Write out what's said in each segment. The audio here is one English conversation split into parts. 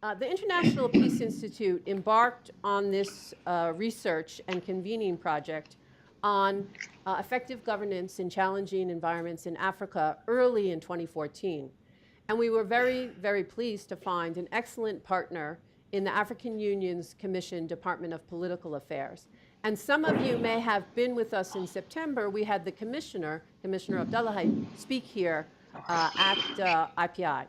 The International Peace Institute embarked on this research and convening project on effective governance in challenging environments in Africa early in 2014. And we were very, very pleased to find an excellent partner in the African Union's Commission Department of Political Affairs. And some of you may have been with us in September. We had the Commissioner Abdullahi, speak here at IPI.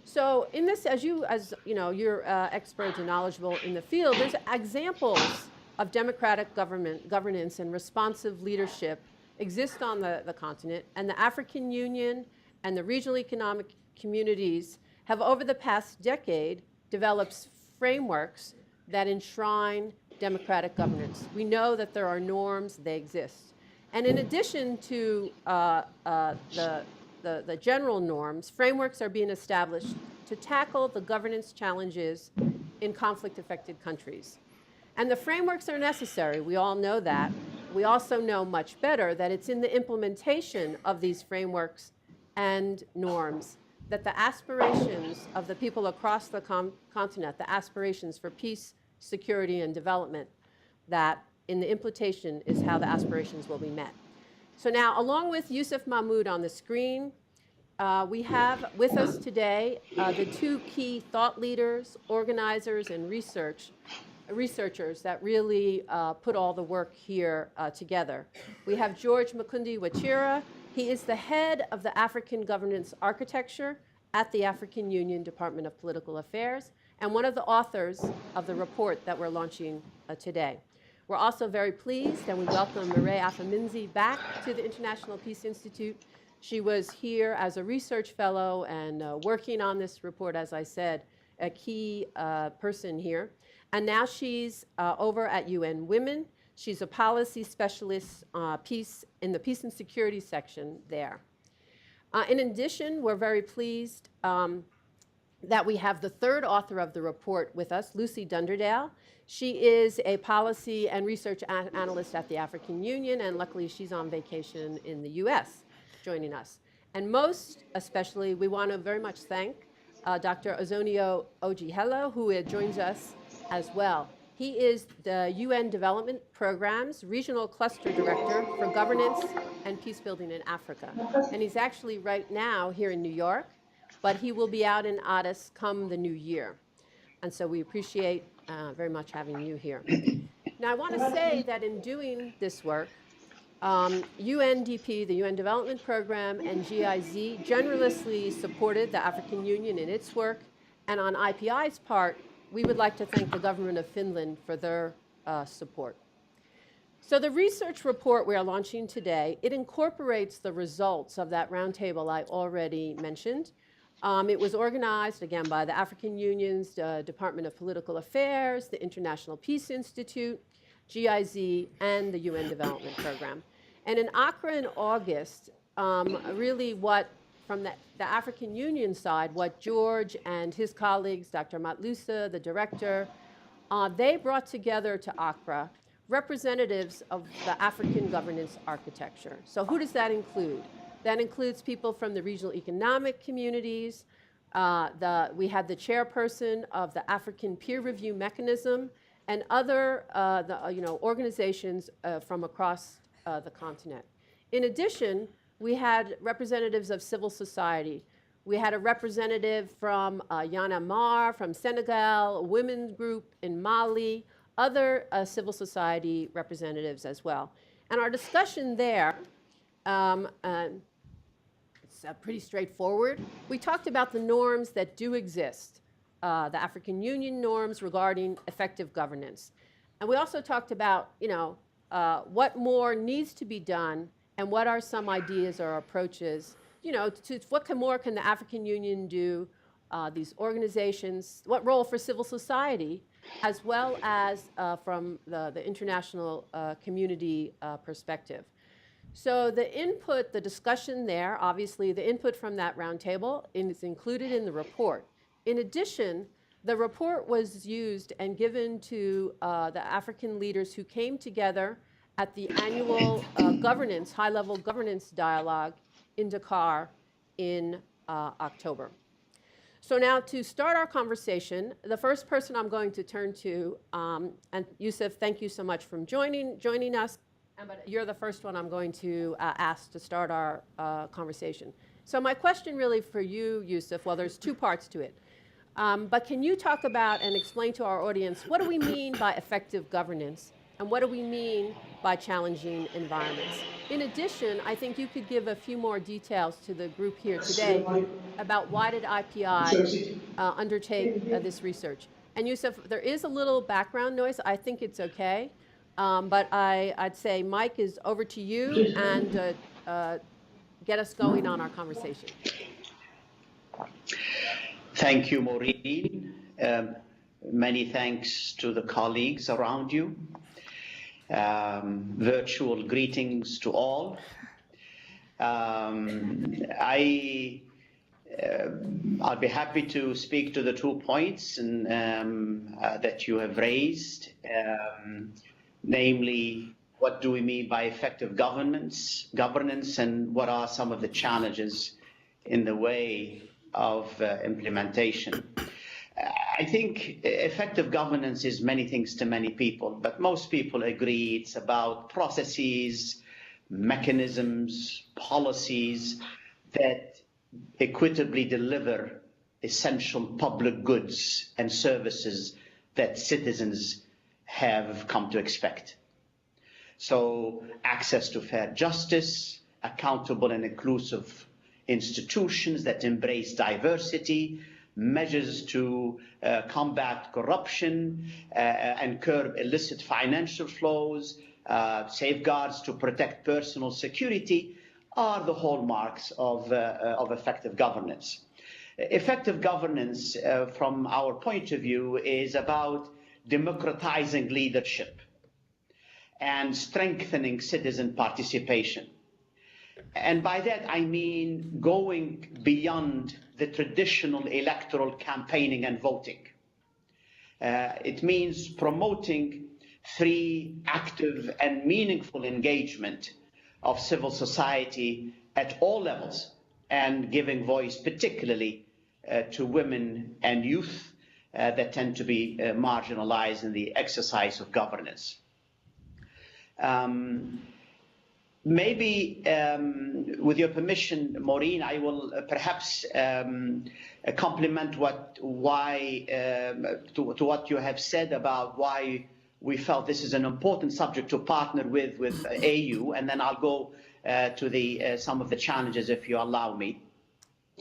So in this, as you know, you're experts and knowledgeable in the field, there's examples of democratic governance and responsive leadership exist on the continent, and the African Union and the regional economic communities have over the past decade developed frameworks that enshrine democratic governance. We know that there are norms, they exist. And in addition to the general norms, frameworks are being established to tackle the governance challenges in conflict-affected countries. And the frameworks are necessary. We all know that. We also know much better that it's in the implementation of these frameworks and norms that the aspirations of the people across the continent, the aspirations for peace, security, and development, that in the implementation is how the aspirations will be met. So now, along with Yusuf Mahmoud on the screen, we have with us today the two key thought leaders, organizers, and researchers that really put all the work here together. We have George Makundi Wachira. He is the head of the African Governance Architecture at the African Union Department of Political Affairs, and one of the authors of the report that we're launching today. We're also very pleased, and we welcome Mireille Afaminzi back to the International Peace Institute. She was here as a research fellow and working on this report, as I said, a key person here. And now she's over at UN Women. She's a policy specialist in the Peace and Security section there. In addition, we're very pleased that we have the third author of the report with us, Lucy Dunderdale. She is a policy and research analyst at the African Union, and luckily she's on vacation in the US joining us. And most especially, we want to very much thank Dr. Ozonio Ojihelo, who joins us as well. He is the UN Development Program's Regional Cluster Director for Governance and Peace Building in Africa. And he's actually right now here in New York, but he will be out in Addis come the new year. And so we appreciate very much having you here. Now I want to say that in doing this work, UNDP, the UN Development Program, and GIZ generously supported the African Union in its work. And on IPI's part, we would like to thank the government of Finland for their support. So the research report we are launching today, it incorporates the results of that roundtable I already mentioned. It was organized, again, by the African Union's Department of Political Affairs, the International Peace Institute, GIZ, and the UN Development Program. And in Accra in August, really what, from the African Union side, what George and his colleagues, Dr. Matlusa, the director, they brought together to Accra representatives of the African governance architecture. So who does that include? That includes people from the regional economic communities. We had the chairperson of the African Peer Review Mechanism and other organizations from across the continent. In addition, we had representatives of civil society. We had a representative from Yana Mar from Senegal, a women's group in Mali, other civil society representatives as well. And our discussion there, it's pretty straightforward. We talked about the norms that do exist, the African Union norms regarding effective governance. And we also talked about, what more needs to be done and what are some ideas or approaches, what more can the African Union do, these organizations, what role for civil society, as well as from the international community perspective. So the input, the discussion there, obviously the input from that roundtable is included in the report. In addition, the report was used and given to the African leaders who came together at the annual high-level governance dialogue in Dakar in October. So now to start our conversation, the first person I'm going to turn to, and Yusuf, thank you so much for joining us. But you're the first one I'm going to ask to start our conversation. So my question really for you, Yusuf, well, there's two parts to it. But can you talk about and explain to our audience, what do we mean by effective governance? And what do we mean by challenging environments? In addition, I think you could give a few more details to the group here today about why did IPI undertake this research. And Yusuf, there is a little background noise. I think it's okay. But I'd say, Mike, is over to you, and get us going on our conversation. Thank you, Maureen. Many thanks to the colleagues around you. Virtual greetings to all. I'll be happy to speak to the 2 points that you have raised, namely, what do we mean by effective governance, and what are some of the challenges in the way of implementation. I think effective governance is many things to many people, but most people agree it's about processes, mechanisms, policies that equitably deliver essential public goods and services that citizens have come to expect. So access to fair justice, accountable and inclusive institutions that embrace diversity, measures to combat corruption and curb illicit financial flows, safeguards to protect personal security are the hallmarks of effective governance. Effective governance, from our point of view, is about democratizing leadership and strengthening citizen participation. And by that, I mean going beyond the traditional electoral campaigning and voting. It means promoting free, active, and meaningful engagement of civil society at all levels, and giving voice particularly to women and youth that tend to be marginalized in the exercise of governance. Maybe, with your permission, Maureen, I will perhaps complement to what you have said about why we felt this is an important subject to partner with AU, and then I'll go to some of the challenges, if you allow me.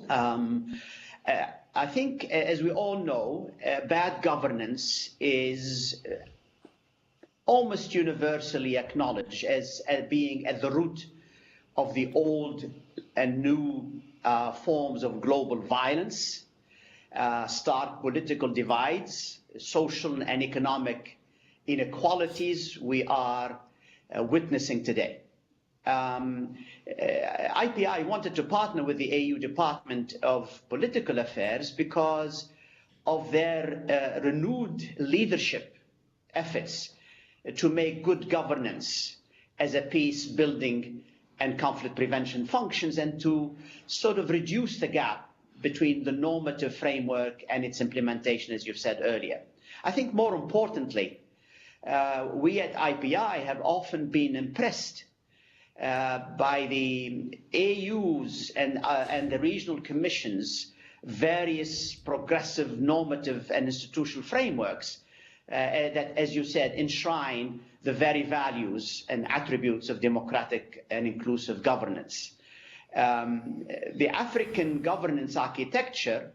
I think, as we all know, bad governance is almost universally acknowledged as being at the root of the old and new forms of global violence, stark political divides, social and economic inequalities we are witnessing today. IPI wanted to partner with the AU Department of Political Affairs because of their renewed leadership efforts to make good governance as a peace-building and conflict prevention functions, and to sort of reduce the gap between the normative framework and its implementation, as you've said earlier. I think more importantly, we at IPI have often been impressed by the AU's and the regional commissions' various progressive, normative, and institutional frameworks that, as you said, enshrine the very values and attributes of democratic and inclusive governance. The African governance architecture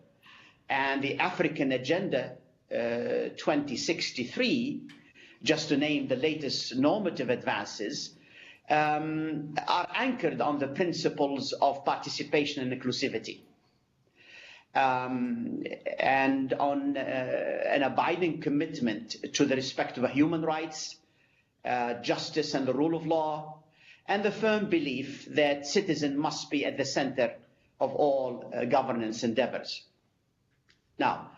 and the African Agenda 2063, just to name the latest normative advances, are anchored on the principles of participation and inclusivity, and on an abiding commitment to the respect of human rights, justice and the rule of law, and the firm belief that citizens must be at the center of all governance endeavors. Now,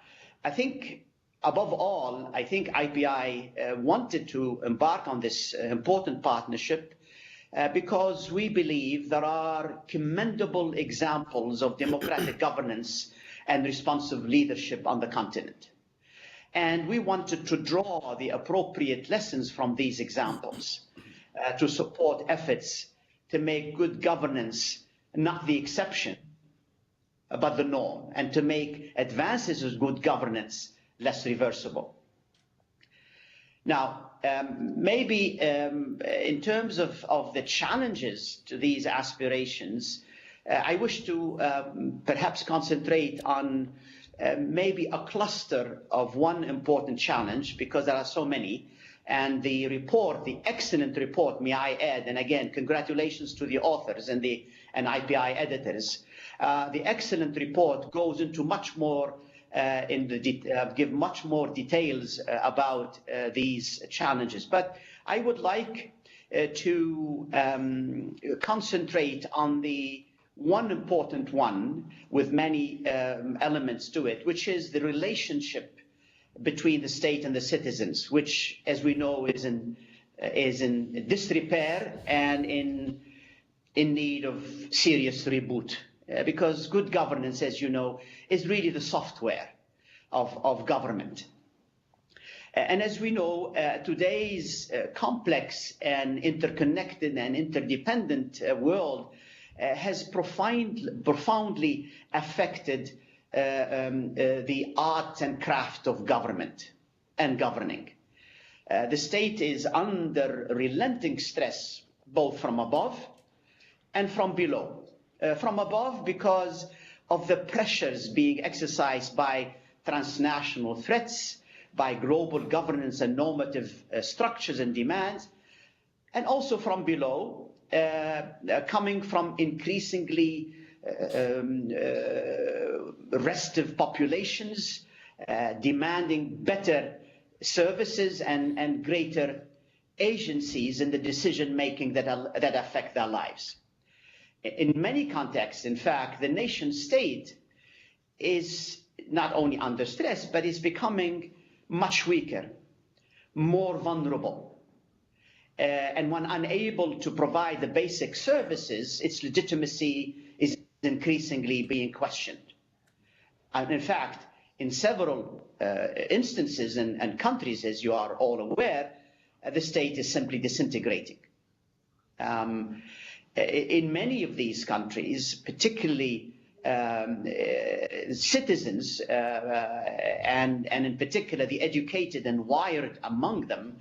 I think above all, I think IPI wanted to embark on this important partnership because we believe there are commendable examples of democratic governance and responsive leadership on the continent. And we wanted to draw the appropriate lessons from these examples to support efforts to make good governance not the exception, but the norm, and to make advances in good governance less reversible. Now, maybe in terms of the challenges to these aspirations, I wish to perhaps concentrate on maybe a cluster of one important challenge, because there are so many. And the report, the excellent report, may I add, and again, congratulations to the authors and IPI editors. The excellent report goes into much more, give much more details about these challenges. But I would like to concentrate on the one important one with many elements to it, which is the relationship between the state and the citizens, which, as we know, is in disrepair and in need of serious reboot. Because good governance, as you know, is really the software of government. And as we know, today's complex and interconnected and interdependent world has profoundly affected the art and craft of government and governing. The state is under relenting stress, both from above and from below. From above, because of the pressures being exercised by transnational threats, by global governance and normative structures and demands, and also from below, coming from increasingly restive populations, demanding better services and greater agencies in the decision-making that affect their lives. In many contexts, in fact, the nation-state is not only under stress, but is becoming much weaker, more vulnerable. And when unable to provide the basic services, its legitimacy is increasingly being questioned. And in fact, in several instances and countries, as you are all aware, the state is simply disintegrating. In many of these countries, particularly citizens, and in particular the educated and wired among them,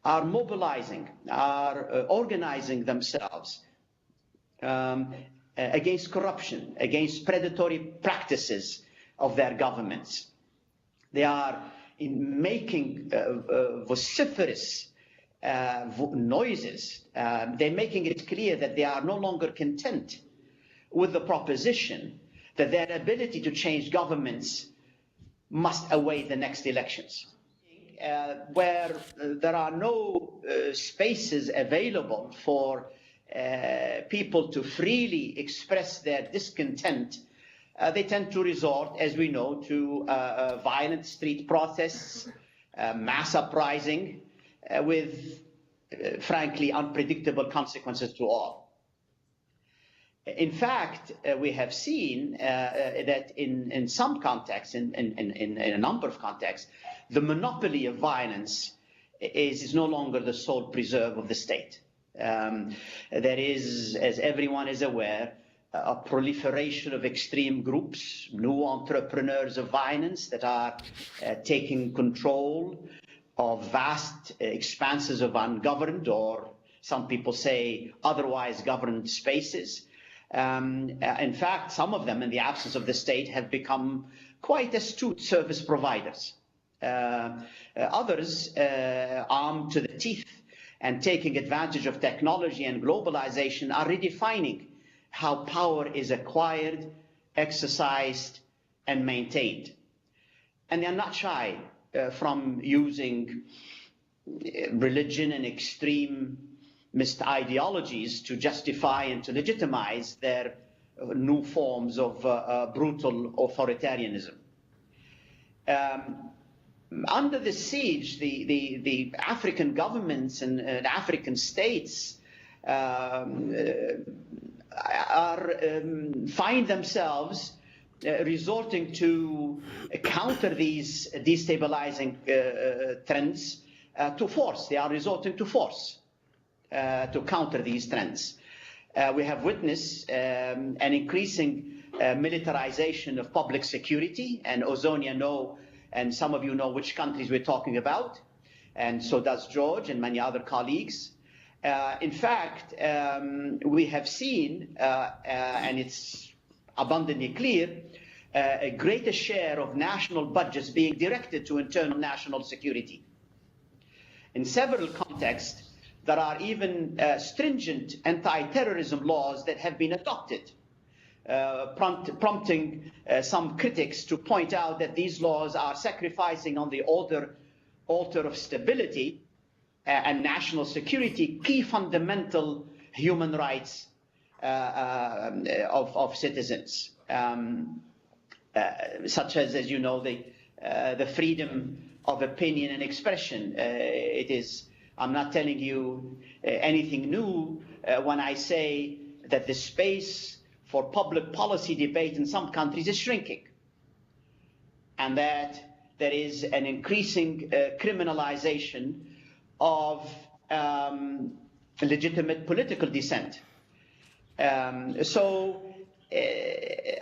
are mobilizing, are organizing themselves against corruption, against predatory practices of their governments. They are making vociferous noises. They're making it clear that they are no longer content with the proposition that their ability to change governments must await the next elections. Where there are no spaces available for people to freely express their discontent, they tend to resort, as we know, to violent street protests, mass uprising, with, frankly, unpredictable consequences to all. In fact, we have seen that in some contexts, in a number of contexts, the monopoly of violence is no longer the sole preserve of the state. There is, as everyone is aware, a proliferation of extreme groups, new entrepreneurs of violence that are taking control of vast expanses of ungoverned, or some people say otherwise governed spaces. In fact, some of them, in the absence of the state, have become quite astute service providers. Others, armed to the teeth and taking advantage of technology and globalization, are redefining how power is acquired, exercised, and maintained. And they are not shy from using religion and extremist ideologies to justify and to legitimize their new forms of brutal authoritarianism. Under the siege, the African governments and African states find themselves resorting to counter these destabilizing trends to force. They are resorting to force to counter these trends. We have witnessed an increasing militarization of public security, and Ozonia know, and some of you know which countries we're talking about, and so does George and many other colleagues. In fact, we have seen, and it's abundantly clear, a greater share of national budgets being directed to internal national security. In several contexts, there are even stringent anti-terrorism laws that have been adopted, prompting some critics to point out that these laws are sacrificing on the altar of stability and national security key fundamental human rights of citizens, such as you know, the freedom of opinion and expression. I'm not telling you anything new when I say that the space for public policy debate in some countries is shrinking, and that there is an increasing criminalization of legitimate political dissent.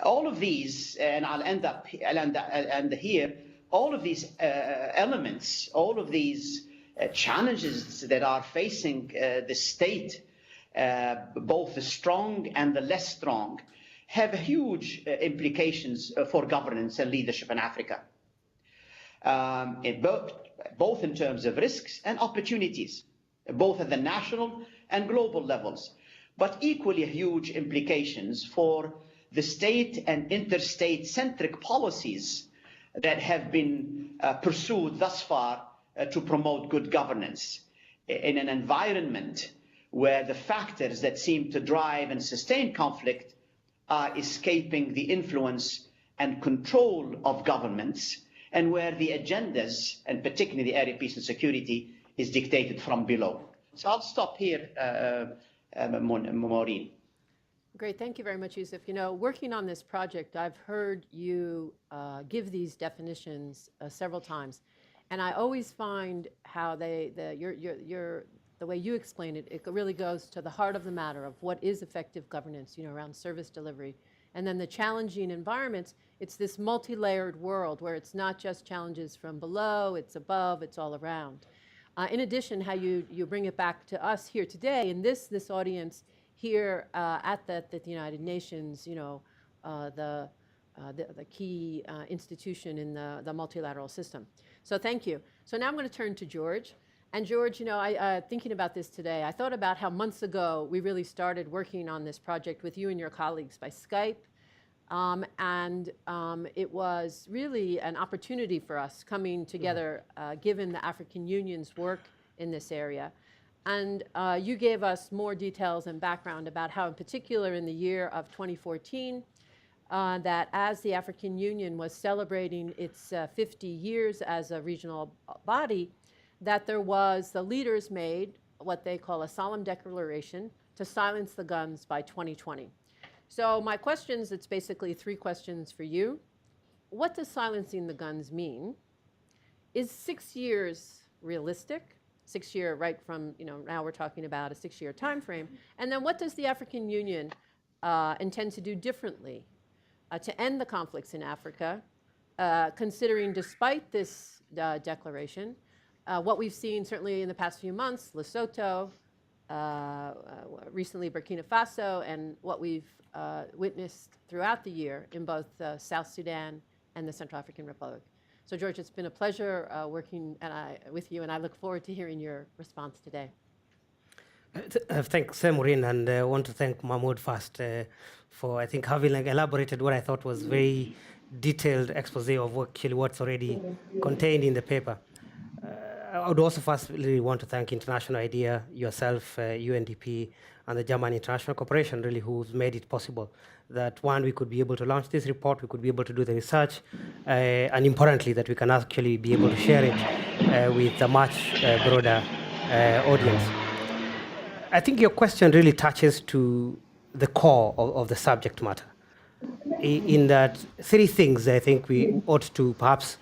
All of these, and I'll end here, all of these elements, all of these challenges that are facing the state, both the strong and the less strong, have huge implications for governance and leadership in Africa, both in terms of risks and opportunities, both at the national and global levels, but equally huge implications for the state and interstate-centric policies that have been pursued thus far to promote good governance in an environment where the factors that seem to drive and sustain conflict are escaping the influence and control of governments, and where the agendas, and particularly the area of peace and security, is dictated from below. So I'll stop here, Maureen. Great, thank you very much, Yusuf. You know, working on this project, I've heard you give these definitions several times, and I always find how the way you explain it, it really goes to the heart of the matter of what is effective governance, you know, around service delivery. And then the challenging environments, it's this multi-layered world where it's not just challenges from below, it's above, it's all around. In addition, how you bring it back to us here today, in this audience here at the United Nations, you know, the key institution in the multilateral system. So thank you. So now I'm going to turn to George. And George, you know, thinking about this today, I thought about how months ago we really started working on this project with you and your colleagues by Skype. It was really an opportunity for us coming together, given the African Union's work in this area. And you gave us more details and background about how, in particular, in the year of 2014, that as the African Union was celebrating its 50 years as a regional body, that there was, the leaders made what they call a solemn declaration to silence the guns by 2020. So my questions, it's basically 3 questions for you. What does silencing the guns mean? Is 6 years realistic? 6 year, right from, you know, now we're talking about a 6-year time frame. And then what does the African Union intend to do differently to end the conflicts in Africa, considering despite this declaration, what we've seen certainly in the past few months, Lesotho, recently Burkina Faso, and what we've witnessed throughout the year in both South Sudan and the Central African Republic. So George, it's been a pleasure working with you, and I look forward to hearing your response today. Thanks, Maureen, and I want to thank Mahmoud first for, I think, having elaborated what I thought was very detailed expose of what's already contained in the paper. I would also firstly want to thank International IDEA, yourself, UNDP, and the German International Corporation, really, who's made it possible that, one, we could be able to launch this report, we could be able to do the research, and importantly, that we can actually be able to share it with a much broader audience. I think your question really touches to the core of the subject matter. in that three things I think we ought to perhaps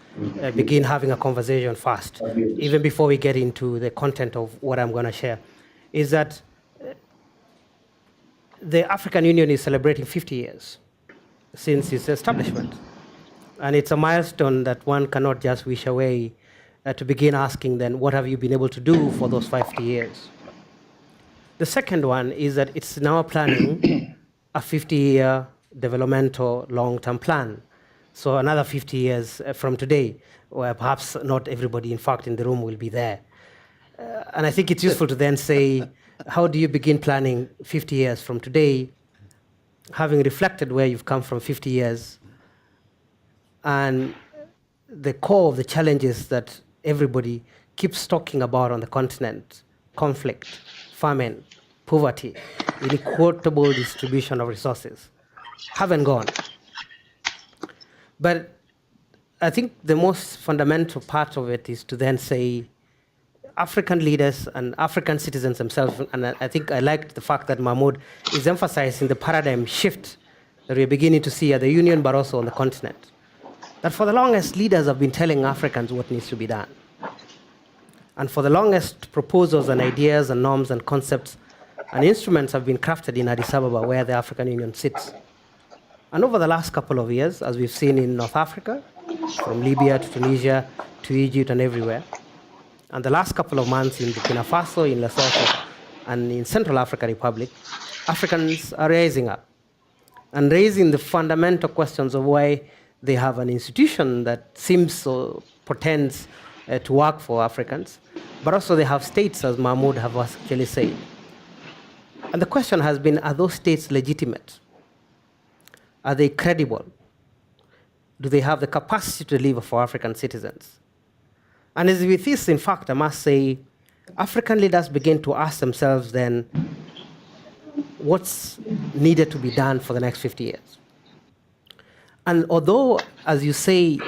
begin having a conversation first, even before we get into the content of what I'm going to share, is that the African Union is celebrating 50 years since its establishment. And it's a milestone that one cannot just wish away to begin asking then, what have you been able to do for those 50 years? The second one is that it's now planning a 50-year developmental long-term plan. So another 50 years from today, where perhaps not everybody, in fact, in the room will be there. And I think it's useful to then say, how do you begin planning 50 years from today, having reflected where you've come from 50 years, and the core of the challenges that everybody keeps talking about on the continent: conflict, famine, poverty, inequitable distribution of resources, haven't gone. But I think the most fundamental part of it is to then say African leaders and African citizens themselves, and I think I liked the fact that Mahmoud is emphasizing the paradigm shift that we're beginning to see at the Union, but also on the continent. That for the longest, leaders have been telling Africans what needs to be done. And for the longest, proposals and ideas and norms and concepts and instruments have been crafted in Addis Ababa, where the African Union sits. And over the last couple of years, as we've seen in North Africa, from Libya to Tunisia to Egypt and everywhere, and the last couple of months in Burkina Faso, in Lesotho, and in Central African Republic, Africans are raising up and raising the fundamental questions of why they have an institution that seems or pretends to work for Africans, but also they have states, as Mahmoud have actually said. And the question has been, are those states legitimate? Are they credible? Do they have the capacity to deliver for African citizens? And as with this, in fact, I must say, African leaders begin to ask themselves then, what's needed to be done for the next 50 years? And although, as you say,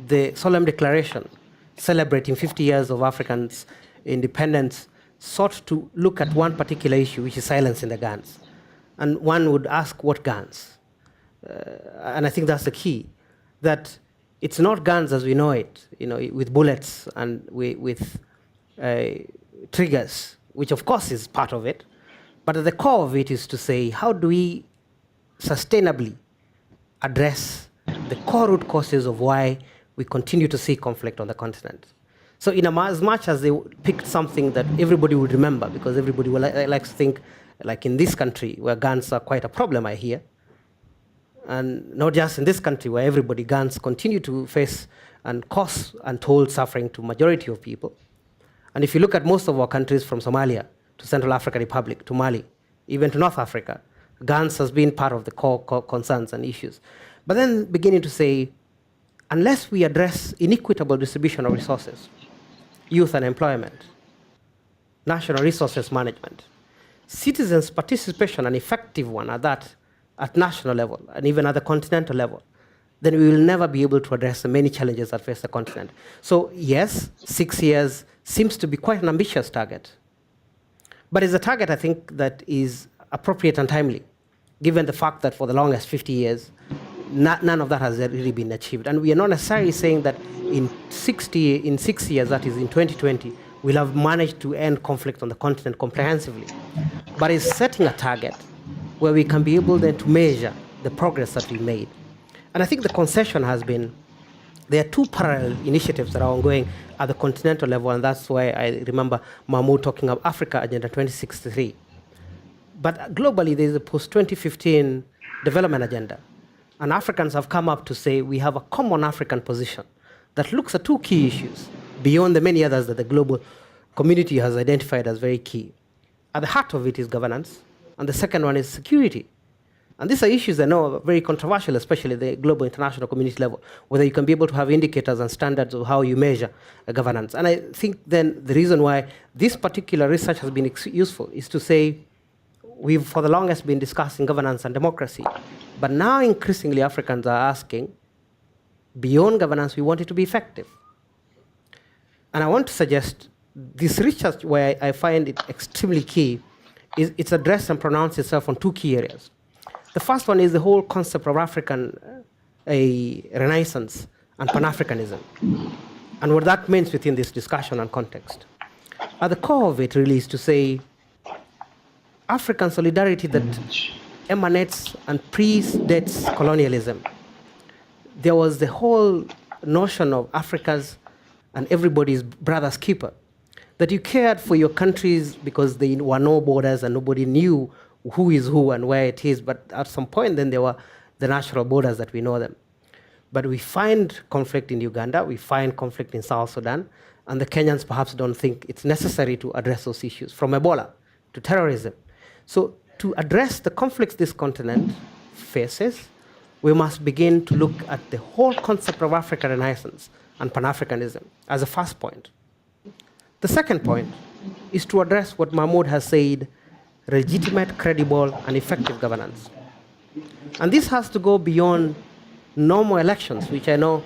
the solemn declaration celebrating 50 years of Africans' independence sought to look at one particular issue, which is silencing the guns. And one would ask, what guns? And I think that's the key, that it's not guns as we know it, with bullets and with triggers, which of course is part of it. But at the core of it is to say, how do we sustainably address the core root causes of why we continue to see conflict on the continent? So in as much as they picked something that everybody would remember, because everybody likes to think, like in this country, where guns are quite a problem, I hear, and not just in this country, where guns continue to face and cause untold suffering to majority of people. And if you look at most of our countries, from Somalia to Central African Republic to Mali, even to North Africa, guns has been part of the core concerns and issues. But then beginning to say, unless we address inequitable distribution of resources, youth unemployment, national resources management, citizens' participation, an effective one at that, at national level and even at the continental level, then we will never be able to address the many challenges that face the continent. So yes, 6 years seems to be quite an ambitious target. But it's a target, I think, that is appropriate and timely, given the fact that for the longest 50 years, none of that has really been achieved. And we are not necessarily saying that in 6 years, that is in 2020, we'll have managed to end conflict on the continent comprehensively. But it's setting a target where we can be able then to measure the progress that we made. And I think the concession has been, there are two parallel initiatives that are ongoing at the continental level, and that's why I remember Mahmoud talking of Africa Agenda 2063. But globally, there's a post-2015 development agenda. And Africans have come up to say we have a common African position that looks at two key issues beyond the many others that the global community has identified as very key. At the heart of it is governance, and the second one is security. And these are issues I know are very controversial, especially at the global international community level, whether you can be able to have indicators and standards of how you measure governance. And I think then the reason why this particular research has been useful is to say we've for the longest been discussing governance and democracy, but now increasingly Africans are asking, beyond governance, we want it to be effective. And I want to suggest this research, where I find it extremely key, is it's addressed and pronounced itself on two key areas. The first one is the whole concept of African a Renaissance and Pan-Africanism, and what that means within this discussion and context. At the core of it really is to say African solidarity that emanates and predates colonialism. There was the whole notion of Africa's and everybody's brother's keeper, that you cared for your countries because there were no borders and nobody knew who is who and where it is, but at some point then there were the natural borders that we know them. But we find conflict in Uganda, we find conflict in South Sudan, and the Kenyans perhaps don't think it's necessary to address those issues, from Ebola to terrorism. So to address the conflicts this continent faces, we must begin to look at the whole concept of African Renaissance and Pan-Africanism as a first point. The second point is to address what Mahmoud has said, legitimate, credible, and effective governance. And this has to go beyond normal elections, which I know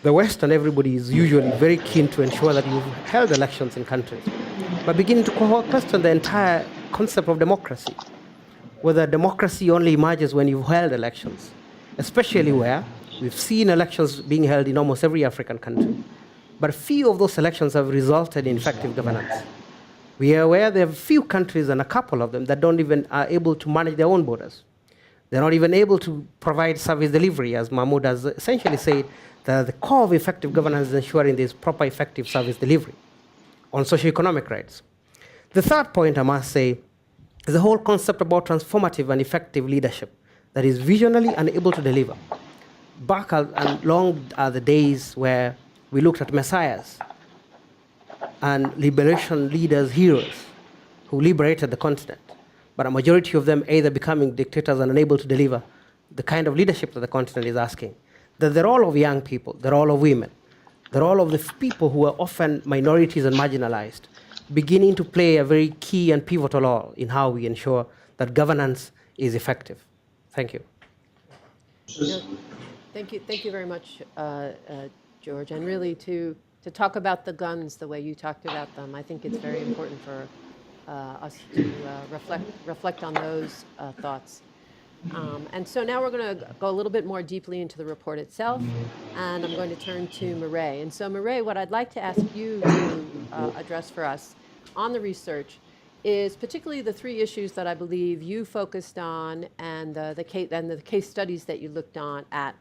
the West and everybody is usually very keen to ensure that you've held elections in countries, but beginning to question the entire concept of democracy, whether democracy only emerges when you've held elections, especially where we've seen elections being held in almost every African country, but few of those elections have resulted in effective governance. We are aware there are few countries, and a couple of them, that don't even are able to manage their own borders. They're not even able to provide service delivery, as Mahmoud has essentially said, that the core of effective governance is ensuring there's proper effective service delivery on socioeconomic rights. The third point I must say is the whole concept about transformative and effective leadership that is visionary and able to deliver. Back and long are the days where we looked at messiahs and liberation leaders, heroes who liberated the continent, but a majority of them either becoming dictators and unable to deliver the kind of leadership that the continent is asking. That they're all of young people, they're all of women, they're all of the people who are often minorities and marginalized, beginning to play a very key and pivotal role in how we ensure that governance is effective. Thank you. Thank you very much, George. And really to talk about the guns the way you talked about them, I think it's very important for us to reflect on those thoughts. And so now we're going to go a little bit more deeply into the report itself, and I'm going to turn to Mireille. And so Mireille, what I'd like to ask you to address for us on the research is particularly the three issues that I believe you focused on and the case studies that you looked on at.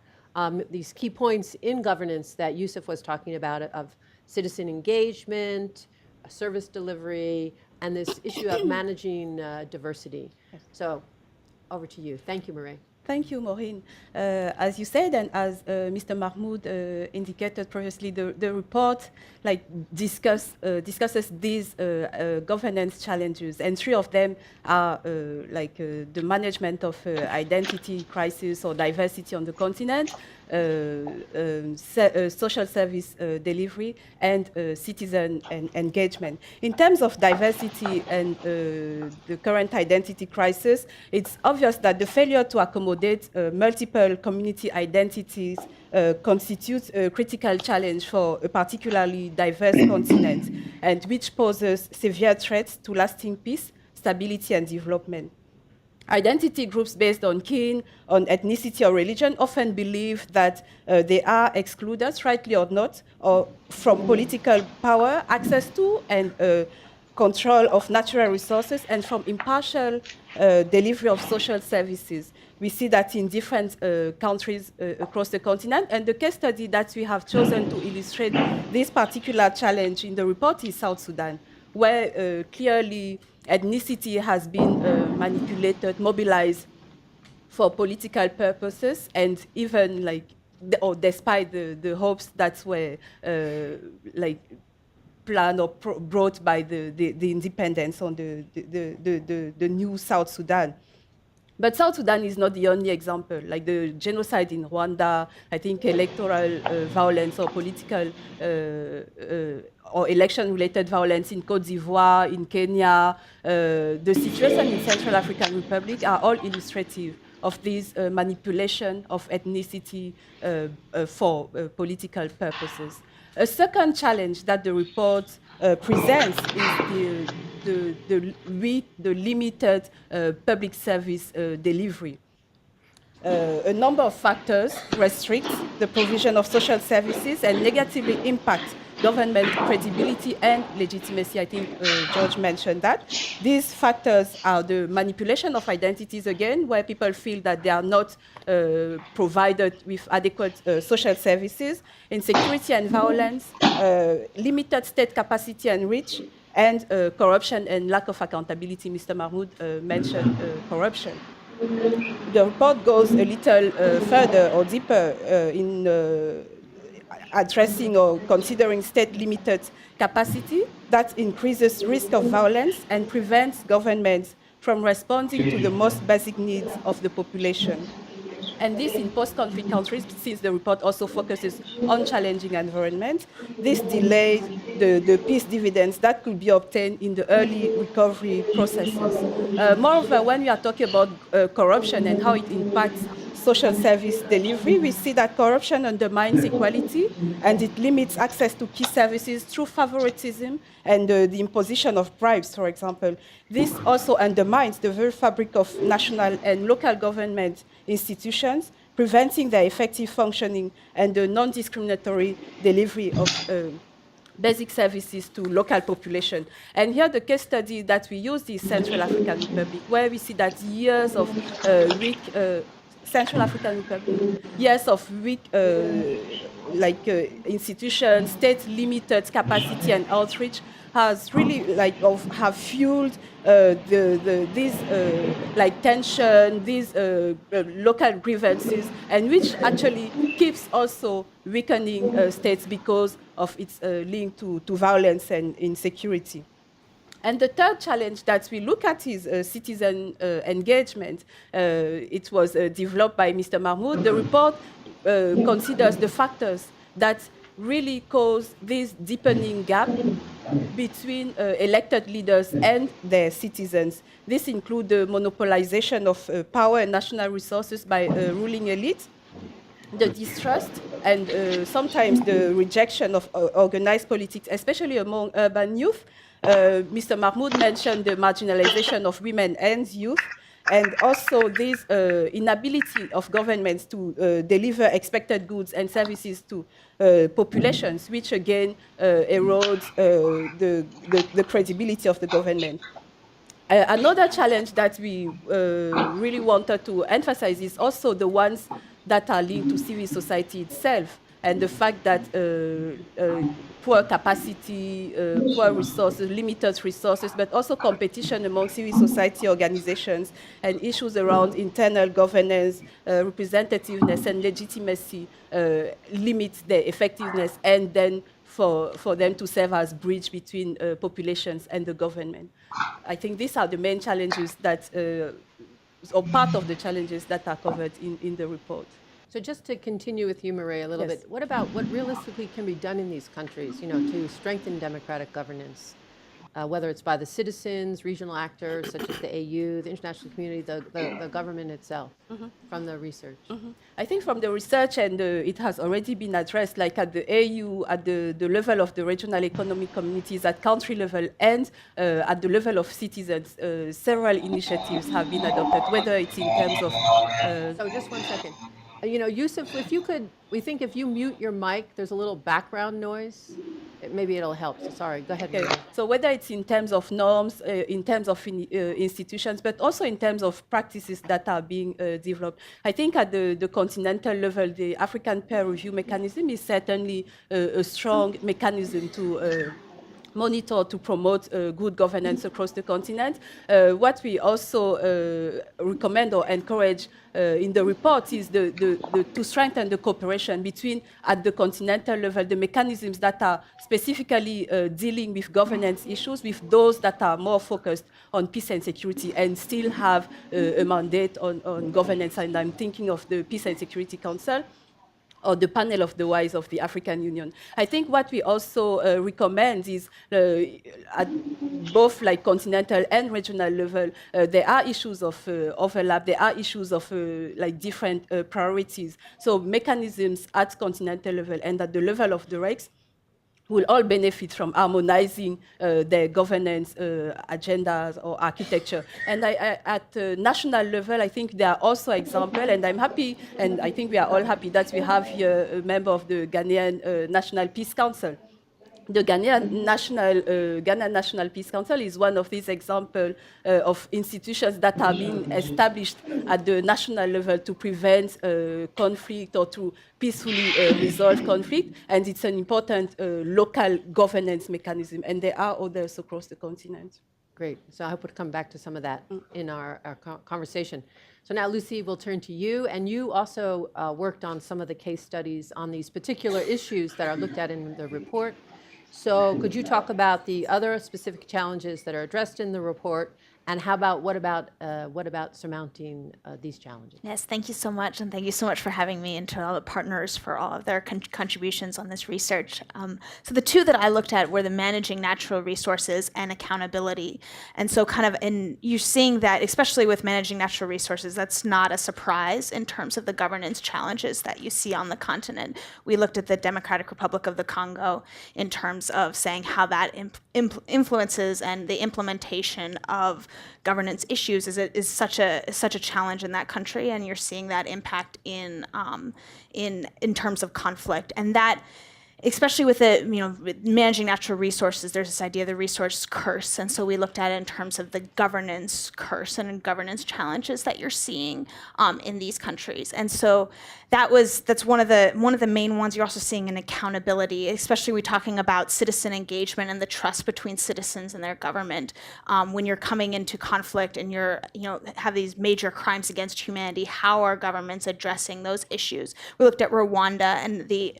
These key points in governance that Yusuf was talking about of citizen engagement, service delivery, and this issue of managing diversity. So over to you. Thank you, Mireille. Thank you, Maureen. As you said, and as Mr. Mahmoud indicated previously, the report discusses these governance challenges, and three of them are the management of identity crisis or diversity on the continent, social service delivery, and citizen engagement. In terms of diversity and the current identity crisis, it's obvious that the failure to accommodate multiple community identities constitutes a critical challenge for a particularly diverse continent, and which poses severe threats to lasting peace, stability, and development. Identity groups based on kin, on ethnicity or religion often believe that they are excluded, rightly or not, or from political power, access to and control of natural resources, and from impartial delivery of social services. We see that in different countries across the continent, and the case study that we have chosen to illustrate this particular challenge in the report is South Sudan, where clearly ethnicity has been manipulated, mobilized for political purposes, and even despite the hopes that were planned or brought by the independence on the new South Sudan. But South Sudan is not the only example. Like the genocide in Rwanda, I think electoral violence or political or election-related violence in Côte d'Ivoire, in Kenya, the situation in Central African Republic are all illustrative of this manipulation of ethnicity for political purposes. A second challenge that the report presents is the limited public service delivery. a number of factors restrict the provision of social services and negatively impact government credibility and legitimacy. I think George mentioned that. These factors are the manipulation of identities, again, where people feel that they are not provided with adequate social services, insecurity and violence, limited state capacity and reach, and corruption and lack of accountability. Mr. Mahmoud mentioned corruption. The report goes a little further or deeper in addressing or considering state-limited capacity that increases risk of violence and prevents governments from responding to the most basic needs of the population. And this in post-conflict countries, since the report also focuses on challenging environment, this delays the peace dividends that could be obtained in the early recovery processes. Moreover, when we are talking about corruption and how it impacts social service delivery, we see that corruption undermines equality and it limits access to key services through favoritism and the imposition of bribes, for example. This also undermines the very fabric of national and local government institutions, preventing their effective functioning and the non-discriminatory delivery of basic services to local population. And here the case study that we use is Central African Republic, where we see that years of weak Central African Republic, years of weak institutions, state-limited capacity and outreach has really have fueled these tension, these local grievances, and which actually keeps also weakening states because of its link to violence and insecurity. And the third challenge that we look at is citizen engagement. It was developed by Mr. Mahmoud. The report considers the factors that really cause this deepening gap between elected leaders and their citizens. This includes the monopolization of power and national resources by ruling elite, the distrust and sometimes the rejection of organized politics, especially among urban youth. Mr. Mahmoud mentioned the marginalization of women and youth, and also this inability of governments to deliver expected goods and services to populations, which again erodes the credibility of the government. Another challenge that we really wanted to emphasize is also the ones that are linked to civil society itself, and the fact that poor capacity, poor resources, limited resources, but also competition among civil society organizations and issues around internal governance, representativeness and legitimacy limits their effectiveness, and then for them to serve as bridge between populations and the government. I think these are the main challenges that, or part of the challenges that are covered in the report. So just to continue with you, Marie, a little Yes. bit, what about what realistically can be done in these countries, to strengthen democratic governance, whether it's by the citizens, regional actors such as the AU, the international community, the government itself, from the research? I think from the research, and it has already been addressed, like at the AU, at the level of the regional economic communities, at country level, and at the level of citizens, several initiatives have been adopted, whether it's in terms of... So just one second. Yusuf, if you could, we think if you mute your mic, there's a little background noise. Maybe it'll help. So sorry, go ahead. Okay. So whether it's in terms of norms, in terms of institutions, but also in terms of practices that are being developed. I think at the continental level, the African peer review mechanism is certainly a strong mechanism to monitor, to promote good governance across the continent. What we also recommend or encourage in the report is to strengthen the cooperation between, at the continental level, the mechanisms that are specifically dealing with governance issues with those that are more focused on peace and security and still have a mandate on governance. And I'm thinking of the Peace and Security Council, or the panel of the wise of the African Union. I think what we also recommend is at both continental and regional level, there are issues of overlap, there are issues of different priorities. So mechanisms at continental level and at the level of the regs will all benefit from harmonizing their governance agendas or architecture. And at the national level, I think there are also examples, and I'm happy, and I think we are all happy that we have here a member of the Ghanaian National Peace Council. The Ghana National Peace Council is one of these examples of institutions that are being established at the national level to prevent conflict or to peacefully resolve conflict, and it's an important local governance mechanism, and there are others across the continent. Great. So I hope we'll come back to some of that in our conversation. So now, Lucy, we'll turn to you. And you also worked on some of the case studies on these particular issues that are looked at in the report. So could you talk about the other specific challenges that are addressed in the report, and what about surmounting these challenges? Yes, thank you so much, and thank you so much for having me, and to all the partners for all of their contributions on this research. So the two that I looked at were the managing natural resources and accountability. And so you're seeing that, especially with managing natural resources, that's not a surprise in terms of the governance challenges that you see on the continent. We looked at the Democratic Republic of the Congo in terms of saying how that influences and the implementation of governance issues is such a challenge in that country, and you're seeing that impact in terms of conflict, and that especially with managing natural resources, there's this idea of the resource curse, and so we looked at it in terms of the governance curse and governance challenges that you're seeing in these countries, and so that's one of the main ones. You're also seeing an accountability, especially we're talking about citizen engagement and the trust between citizens and their government. When you're coming into conflict and have these major crimes against humanity, how are governments addressing those issues? We looked at Rwanda and the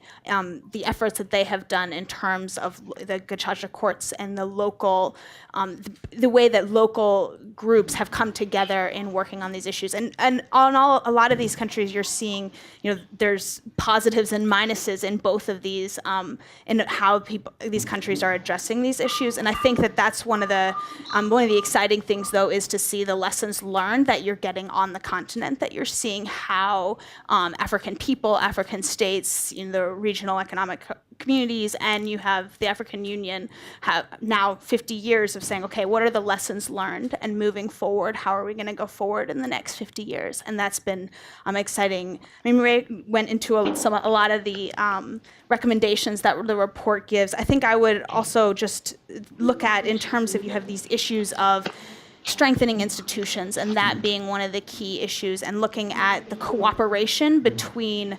efforts that they have done in terms of the Gacaca courts and the the way that local groups have come together in working on these issues. And on a lot of these countries, you're seeing, there's positives and minuses in both of these, in how these countries are addressing these issues. And I think that's one of the exciting things, though, is to see the lessons learned that you're getting on the continent, that you're seeing how African people, African states, the regional economic communities, and you have the African Union have now 50 years of saying, okay, what are the lessons learned, and moving forward, how are we going to go forward in the next 50 years? And that's been exciting. I mean, Ray went into a lot of the recommendations that the report gives. I think I would also just look at, in terms of, you have these issues of strengthening institutions, and that being one of the key issues, and looking at the cooperation between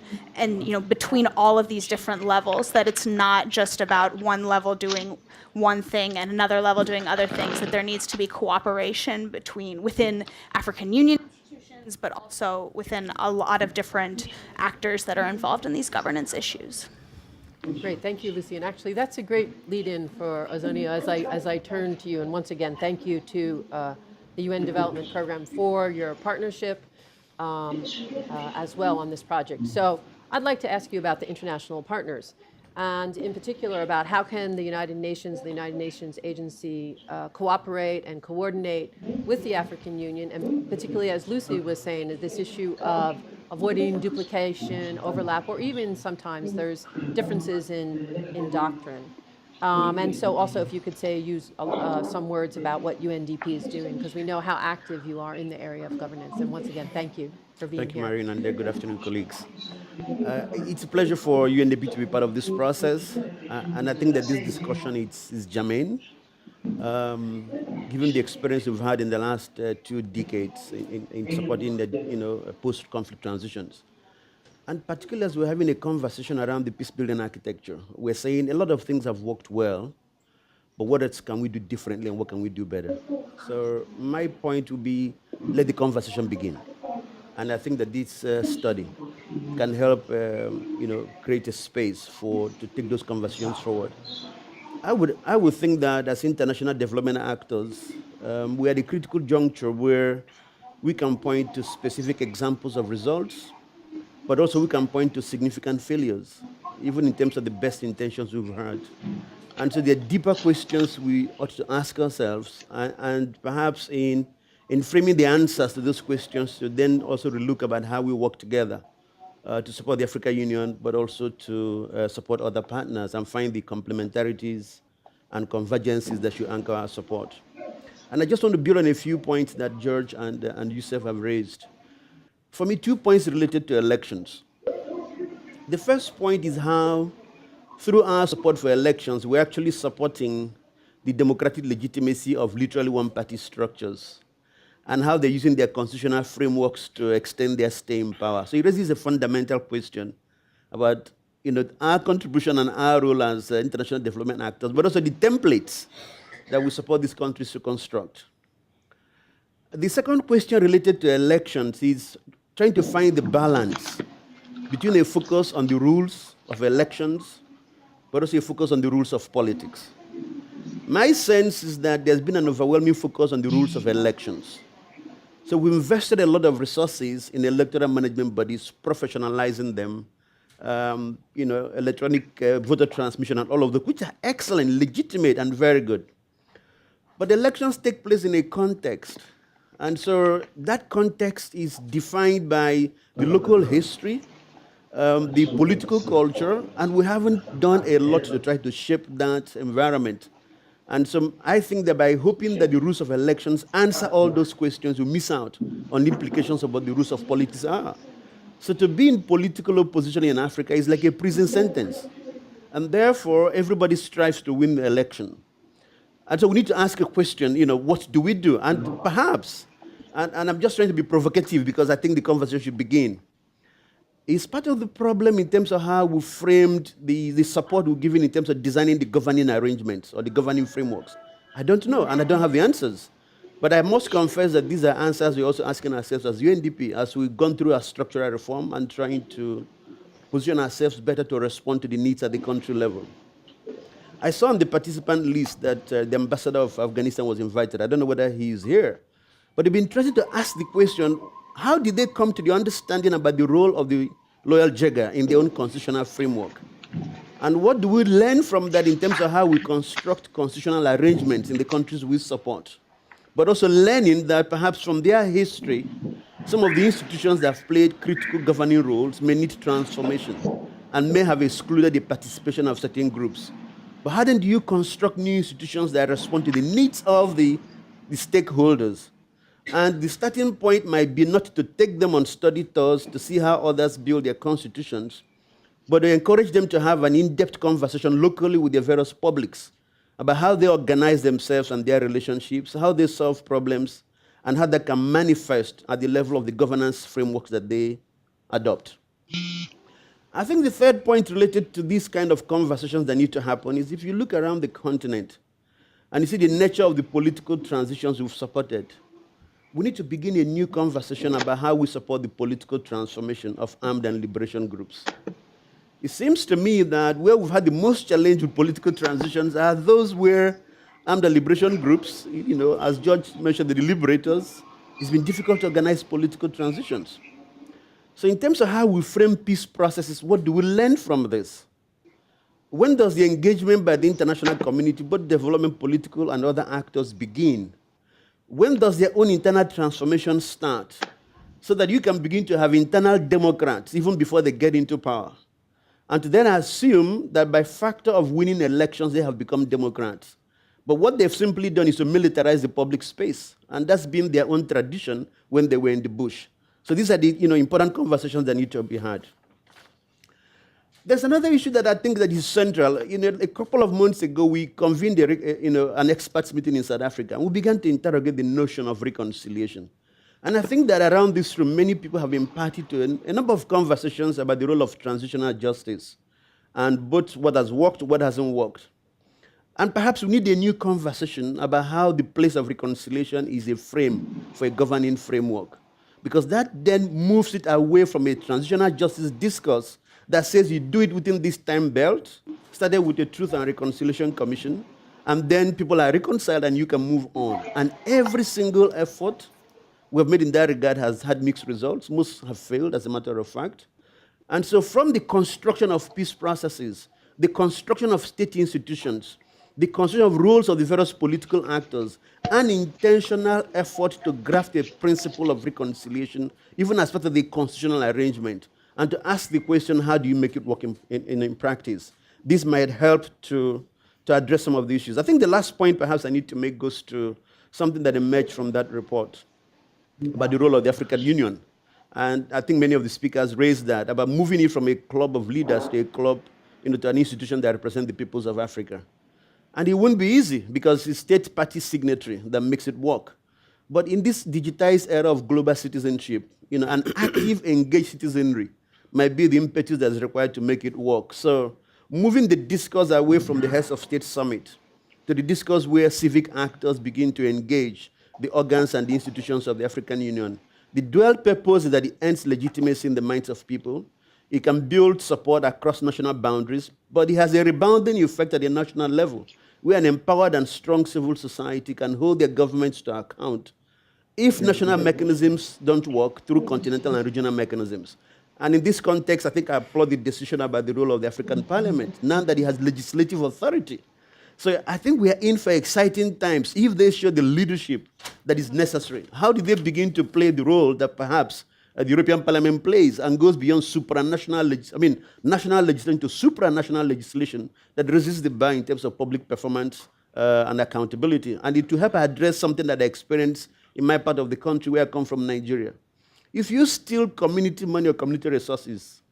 all of these different levels, that it's not just about one level doing one thing and another level doing other things, that there needs to be cooperation within African Union institutions, but also within a lot of different actors that are involved in these governance issues. Great, thank you, Lucy. And actually, that's a great lead-in for Azania as I turn to you. And once again, thank you to the UN Development Program for your partnership as well on this project. So I'd like to ask you about the international partners, and in particular about how can the United Nations agency cooperate and coordinate with the African Union, and particularly, as Lucy was saying, this issue of avoiding duplication, overlap, or even sometimes there's differences in doctrine. And so also, if you could use some words about what UNDP is doing, because we know how active you are in the area of governance. And once again, thank you for being here. Thank you, Marion, and good afternoon, colleagues. It's a pleasure for UNDP to be part of this process, and I think that this discussion is germane, given the experience we've had in the last 2 decades in supporting the post-conflict transitions. And particularly as we're having a conversation around the peace-building architecture, we're saying a lot of things have worked well, but what else can we do differently, and what can we do better? So my point would be, let the conversation begin. And I think that this study can help create a space to take those conversations forward. I would think that as international development actors, we are at a critical juncture where we can point to specific examples of results, but also we can point to significant failures, even in terms of the best intentions we've had. And so there are deeper questions we ought to ask ourselves, and perhaps in framing the answers to those questions, to then also relook about how we work together to support the African Union, but also to support other partners and find the complementarities and convergences that should anchor our support. And I just want to build on a few points that George and Youssef have raised. For me, 2 points related to elections. The first point is how, through our support for elections, we're actually supporting the democratic legitimacy of literally one-party structures and how they're using their constitutional frameworks to extend their stay in power. So it raises a fundamental question about our contribution and our role as international development actors, but also the templates that we support these countries to construct. The second question related to elections is trying to find the balance between a focus on the rules of elections, but also a focus on the rules of politics. My sense is that there's been an overwhelming focus on the rules of elections. So we invested a lot of resources in electoral management bodies, professionalizing them, electronic voter transmission and all of them, which are excellent, legitimate, and very good. But elections take place in a context. And so that context is defined by the local history, the political culture, and we haven't done a lot to try to shape that environment. And so I think that by hoping that the rules of elections answer all those questions, we miss out on the implications of what the rules of politics are. So to be in political opposition in Africa is like a prison sentence. And therefore, everybody strives to win the election. And so we need to ask a question, what do we do? And perhaps, and I'm just trying to be provocative because I think the conversation should begin, is part of the problem in terms of how we framed the support we're giving in terms of designing the governing arrangements or the governing frameworks. I don't know, and I don't have the answers. But I must confess that these are answers we're also asking ourselves as UNDP as we've gone through a structural reform and trying to position ourselves better to respond to the needs at the country level. I saw on the participant list that the ambassador of Afghanistan was invited. I don't know whether he is here. But it'd be interesting to ask the question, how did they come to the understanding about the role of the loyal jagger in their own constitutional framework? And what do we learn from that in terms of how we construct constitutional arrangements in the countries we support? But also learning that perhaps from their history, some of the institutions that have played critical governing roles may need transformation and may have excluded the participation of certain groups. But how then do you construct new institutions that respond to the needs of the stakeholders? And the starting point might be not to take them on study tours to see how others build their constitutions, but to encourage them to have an in-depth conversation locally with their various publics about how they organize themselves and their relationships, how they solve problems, and how that can manifest at the level of the governance frameworks that they adopt. I think the third point related to these kind of conversations that need to happen is if you look around the continent and you see the nature of the political transitions we've supported, we need to begin a new conversation about how we support the political transformation of armed and liberation groups. It seems to me that where we've had the most challenge with political transitions are those where armed and liberation groups, as George mentioned, the liberators, it's been difficult to organize political transitions. So in terms of how we frame peace processes, what do we learn from this? When does the engagement by the international community, both development, political, and other actors begin? When does their own internal transformation start? So that you can begin to have internal democrats even before they get into power. And to then assume that by factor of winning elections, they have become democrats. But what they've simply done is to militarize the public space. And that's been their own tradition when they were in the bush. So these are the important conversations that need to be had. There's another issue that I think that is central. A couple of months ago, we convened an experts meeting in South Africa, and we began to interrogate the notion of reconciliation. And I think that around this room, many people have been party to a number of conversations about the role of transitional justice, and both what has worked, what hasn't worked. And perhaps we need a new conversation about how the place of reconciliation is a frame for a governing framework. Because that then moves it away from a transitional justice discourse that says you do it within this time belt, started with a Truth and Reconciliation Commission, and then people are reconciled and you can move on. And every single effort we have made in that regard has had mixed results. Most have failed, as a matter of fact. And so from the construction of peace processes, the construction of state institutions, the construction of roles of the various political actors, an intentional effort to graft a principle of reconciliation, even as part of the constitutional arrangement, and to ask the question, how do you make it work in practice? This might help to address some of the issues. I think the last point perhaps I need to make goes to something that emerged from that report about the role of the African Union. And I think many of the speakers raised that, about moving it from a club of leaders to a club, to an institution that represents the peoples of Africa. And it won't be easy because it's state party signatory that makes it work. But in this digitized era of global citizenship, an active, engaged citizenry might be the impetus that's required to make it work. So moving the discourse away from the Heads of State Summit to the discourse where civic actors begin to engage the organs and the institutions of the African Union. The dual purpose is that it ends legitimacy in the minds of people. It can build support across national boundaries, but it has a rebounding effect at the national level, where an empowered and strong civil society can hold their governments to account if national mechanisms don't work through continental and regional mechanisms. And in this context, I think I applaud the decision about the role of the African Parliament, now that it has legislative authority. So I think we are in for exciting times. If they show the leadership that is necessary, how do they begin to play the role that perhaps the European Parliament plays and goes beyond national legislation to supranational legislation that raises the bar in terms of public performance and accountability, and it to help address something that I experienced in my part of the country where I come from, Nigeria. If you steal community money or community resources,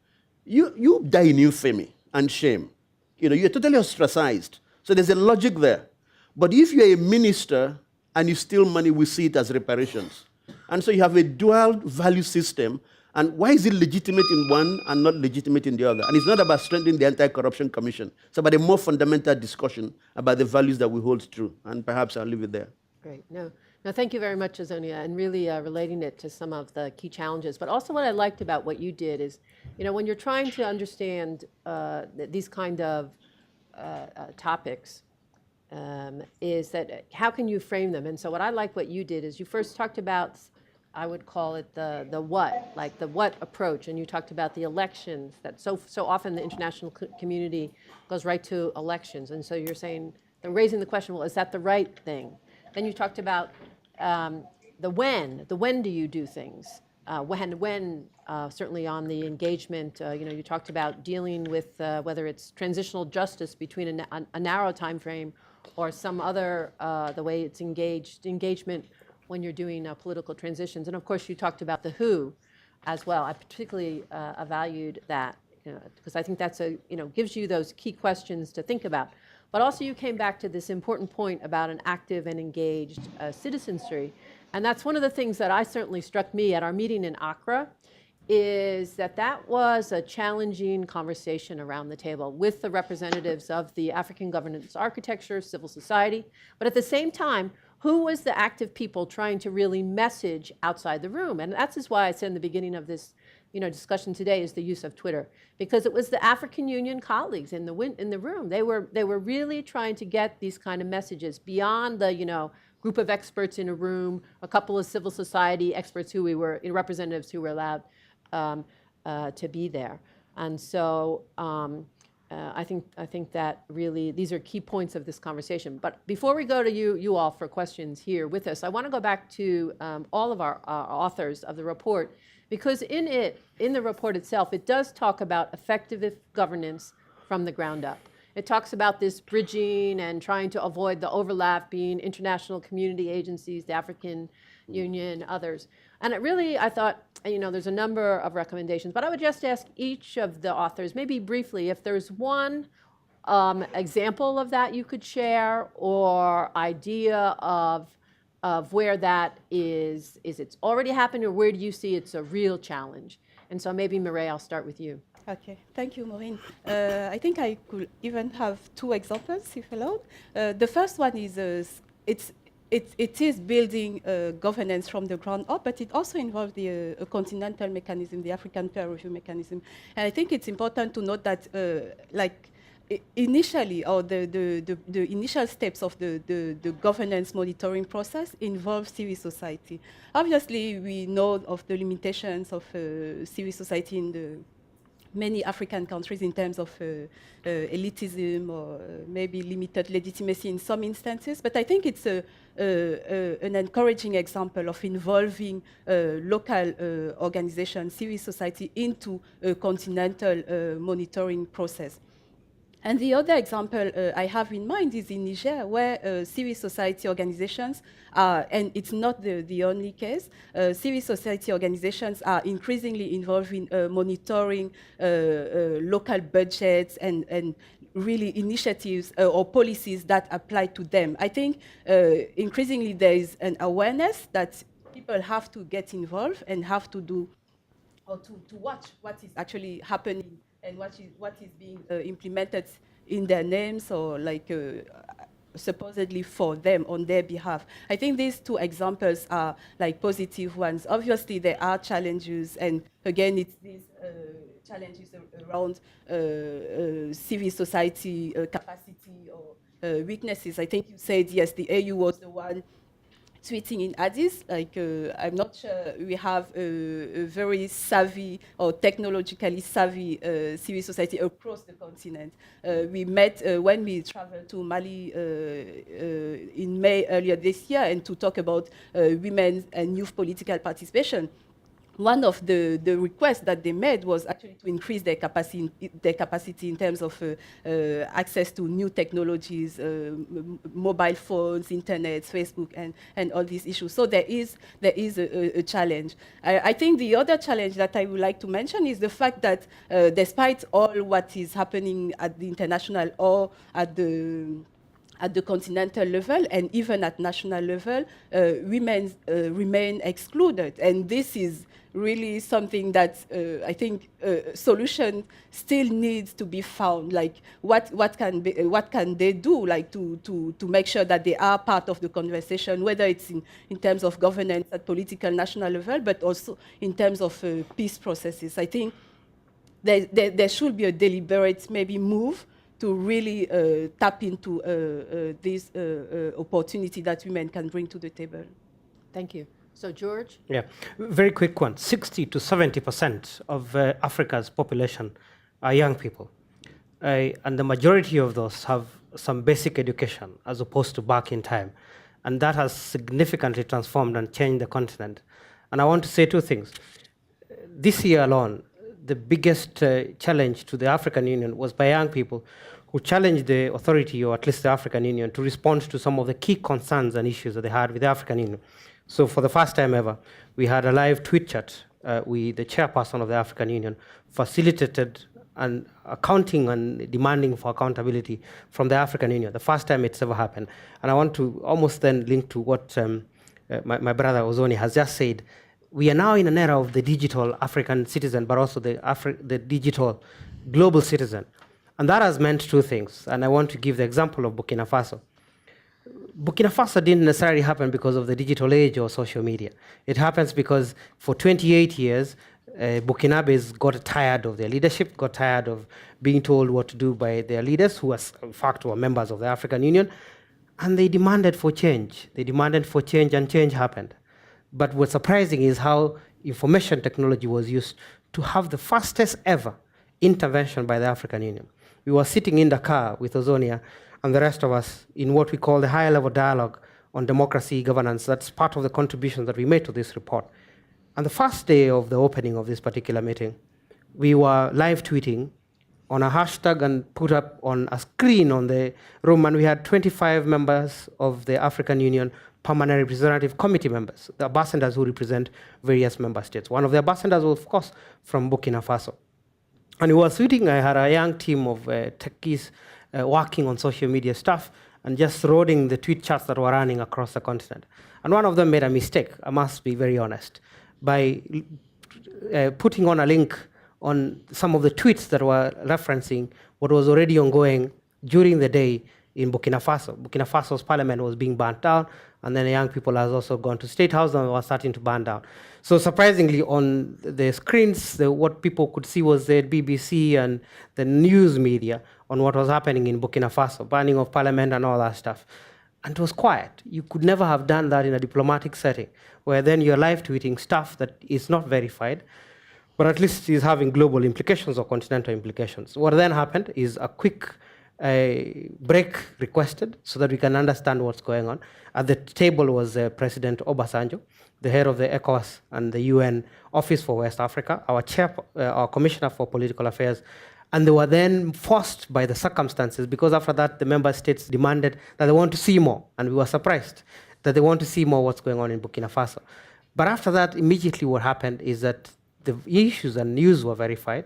you die in infamy and shame. You're totally ostracized. So there's a logic there. But if you're a minister and you steal money, we see it as reparations. And so you have a dual value system. And why is it legitimate in one and not legitimate in the other? And it's not about strengthening the Anti-Corruption Commission. It's about a more fundamental discussion about the values that we hold true. And perhaps I'll leave it there. Great. No, thank you very much, Azonia, and really relating it to some of the key challenges. But also what I liked about what you did is, when you're trying to understand these kind of topics, is that how can you frame them? And so what I like what you did is you first talked about, I would call it the what, like the what approach, and you talked about the elections, that so often the international community goes right to elections, and so you're saying, they're raising the question, well, is that the right thing? Then you talked about the when do you do things? When certainly on the engagement, you talked about dealing with whether it's transitional justice between a narrow time frame or some other, the way it's engagement when you're doing political transitions. And of course, you talked about the who as well. I particularly valued that, because I think that's gives you those key questions to think about. But also you came back to this important point about an active and engaged citizenry. And that's one of the things that certainly struck me at our meeting in Accra, is that was a challenging conversation around the table with the representatives of the African governance architecture, civil society, but at the same time, who was the active people trying to really message outside the room? And that's why I said in the beginning of this discussion today is the use of Twitter, because it was the African Union colleagues in the room. They were really trying to get these kind of messages beyond the group of experts in a room, a couple of civil society experts representatives who were allowed to be there. And so I think that really these are key points of this conversation. But before we go to you all for questions here with us, I want to go back to all of our authors of the report, because in the report itself, it does talk about effective governance from the ground up. It talks about this bridging and trying to avoid the overlap being international community agencies, the African Union, others. And I thought, there's a number of recommendations, but I would just ask each of the authors, maybe briefly, if there's one example of that you could share, or idea of where that is it's already happened, or where do you see it's a real challenge? And so maybe, Mireille, I'll start with you. Okay, thank you, Maureen. I think I could even have two examples, if allowed. The first one is it is building governance from the ground up, but it also involves a continental mechanism, the African peer review mechanism. And I think it's important to note that, initially, or the initial steps of the governance monitoring process involve civil society. Obviously, we know of the limitations of civil society many African countries in terms of elitism or maybe limited legitimacy in some instances. But I think it's an encouraging example of involving local organizations, civil society into a continental monitoring process. And the other example I have in mind is in Niger, where civil society organizations are, and it's not the only case, civil society organizations are increasingly involved in monitoring local budgets and really initiatives or policies that apply to them. I think increasingly there is an awareness that people have to get involved and have to do or to watch what is actually happening and what is being implemented in their names or like supposedly for them on their behalf. I think these two examples are like positive ones. Obviously, there are challenges, and again, it's these challenges around civil society capacity or weaknesses. I think you said, yes, the AU was the one tweeting in Addis, like I'm not sure we have a very savvy or technologically savvy civil society across the continent. We met when we traveled to Mali in May earlier this year and to talk about women and youth political participation. One of the requests that they made was actually to increase their capacity in terms of access to new technologies, mobile phones, internet, Facebook, and all these issues. So there is a challenge. I think the other challenge that I would like to mention is the fact that despite all what is happening at the international or at the continental level and even at national level, women remain excluded. And this is really something that I think solution still needs to be found. Like what can they do, like to make sure that they are part of the conversation, whether it's in terms of governance at political national level, but also in terms of peace processes. I think there should be a deliberate maybe move to really tap into this opportunity that women can bring to the table. Thank you. So, George? Yeah, very quick one. 60 to 70% of Africa's population are young people. And the majority of those have some basic education as opposed to back in time. And that has significantly transformed and changed the continent. And I want to say two things. This year alone, the biggest challenge to the African Union was by young people who challenged the authority, or at least the African Union, to respond to some of the key concerns and issues that they had with the African Union. So for the first time ever, we had a live tweet chat with the chairperson of the African Union, facilitated and accounting and demanding for accountability from the African Union, the first time it's ever happened. And I want to almost then link to what my brother Ozoni has just said. We are now in an era of the digital African citizen, but also the digital global citizen. And that has meant two things. And I want to give the example of Burkina Faso. Burkina Faso didn't necessarily happen because of the digital age or social media. It happens because for 28 years, Burkinabes got tired of their leadership, got tired of being told what to do by their leaders, who in fact were members of the African Union, and they demanded for change. They demanded for change, and change happened. But what's surprising is how information technology was used to have the fastest ever intervention by the African Union. We were sitting in Dakar with Ozonia and the rest of us in what we call the high-level dialogue on democracy governance. That's part of the contribution that we made to this report. And the first day of the opening of this particular meeting, we were live tweeting on a hashtag and put up on a screen on the room, and we had 25 members of the African Union Permanent Representative Committee members, the ambassadors who represent various member states. One of the ambassadors was, of course, from Burkina Faso. And we were tweeting. I had a young team of techies working on social media stuff and just roading the tweet chats that were running across the continent. And one of them made a mistake, I must be very honest, by putting on a link on some of the tweets that were referencing what was already ongoing during the day in Burkina Faso. Burkina Faso's parliament was being burnt down, and then the young people has also gone to State House and were starting to burn down. So surprisingly, on the screens, what people could see was the BBC and the news media on what was happening in Burkina Faso, burning of parliament and all that stuff. And it was quiet. You could never have done that in a diplomatic setting, where then you're live tweeting stuff that is not verified, but at least is having global implications or continental implications. What then happened is a quick break requested so that we can understand what's going on. At the table was President Obasanjo, the head of the ECOWAS and the UN Office for West Africa, our Commissioner for Political Affairs, and they were then forced by the circumstances, because after that the member states demanded that they want to see more, and we were surprised that they want to see more what's going on in Burkina Faso. But after that, immediately what happened is that the issues and news were verified,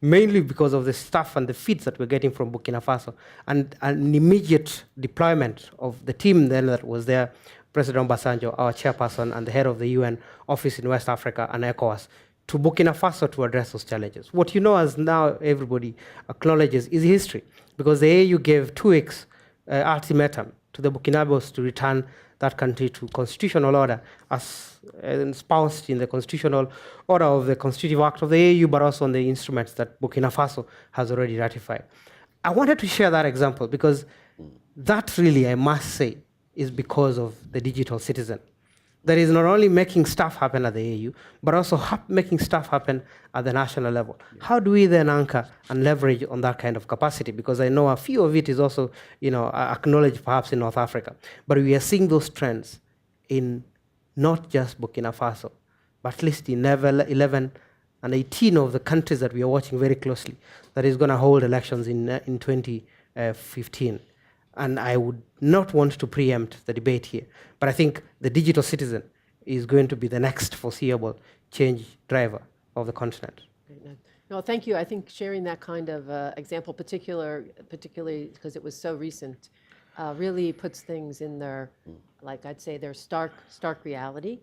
mainly because of the stuff and the feeds that we're getting from Burkina Faso, and an immediate deployment of the team then that was there, President Obasanjo, our chairperson, and the head of the UN office in West Africa and ECOWAS, to Burkina Faso to address those challenges. What you know, as now everybody acknowledges, is history, because the AU gave 2 weeks ultimatum to the Burkinabés to return that country to constitutional order as espoused in the constitutional order of the Constitutive Act of the AU, but also on the instruments that Burkina Faso has already ratified. I wanted to share that example because that really, I must say, is because of the digital citizen. That is not only making stuff happen at the AU, but also making stuff happen at the national level. How do we then anchor and leverage on that kind of capacity? Because I know a few of it is also, acknowledged perhaps in North Africa. But we are seeing those trends in not just Burkina Faso, but at least in 11 and 18 of the countries that we are watching very closely, that is going to hold elections in 2015. And I would not want to preempt the debate here, but I think the digital citizen is going to be the next foreseeable change driver of the continent. No, thank you. I think sharing that kind of example, particularly because it was so recent, really puts things in their, like I'd say, their stark reality,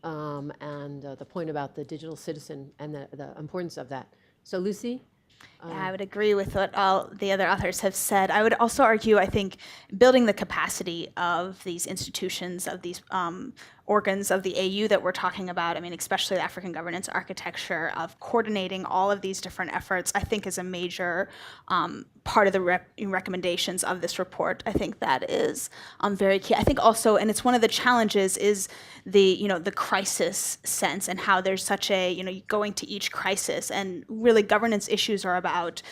and the point about the digital citizen and the importance of that. So, Lucy? Yeah, I would agree with what all the other authors have said. I would also argue, I think, building the capacity of these institutions, of these organs of the AU that we're talking about, I mean, especially the African governance architecture, of coordinating all of these different efforts, I think is a major part of the recommendations of this report. I think that is very key. I think also, and it's one of the challenges, is the crisis sense, and how there's such a, going to each crisis, and really governance issues are about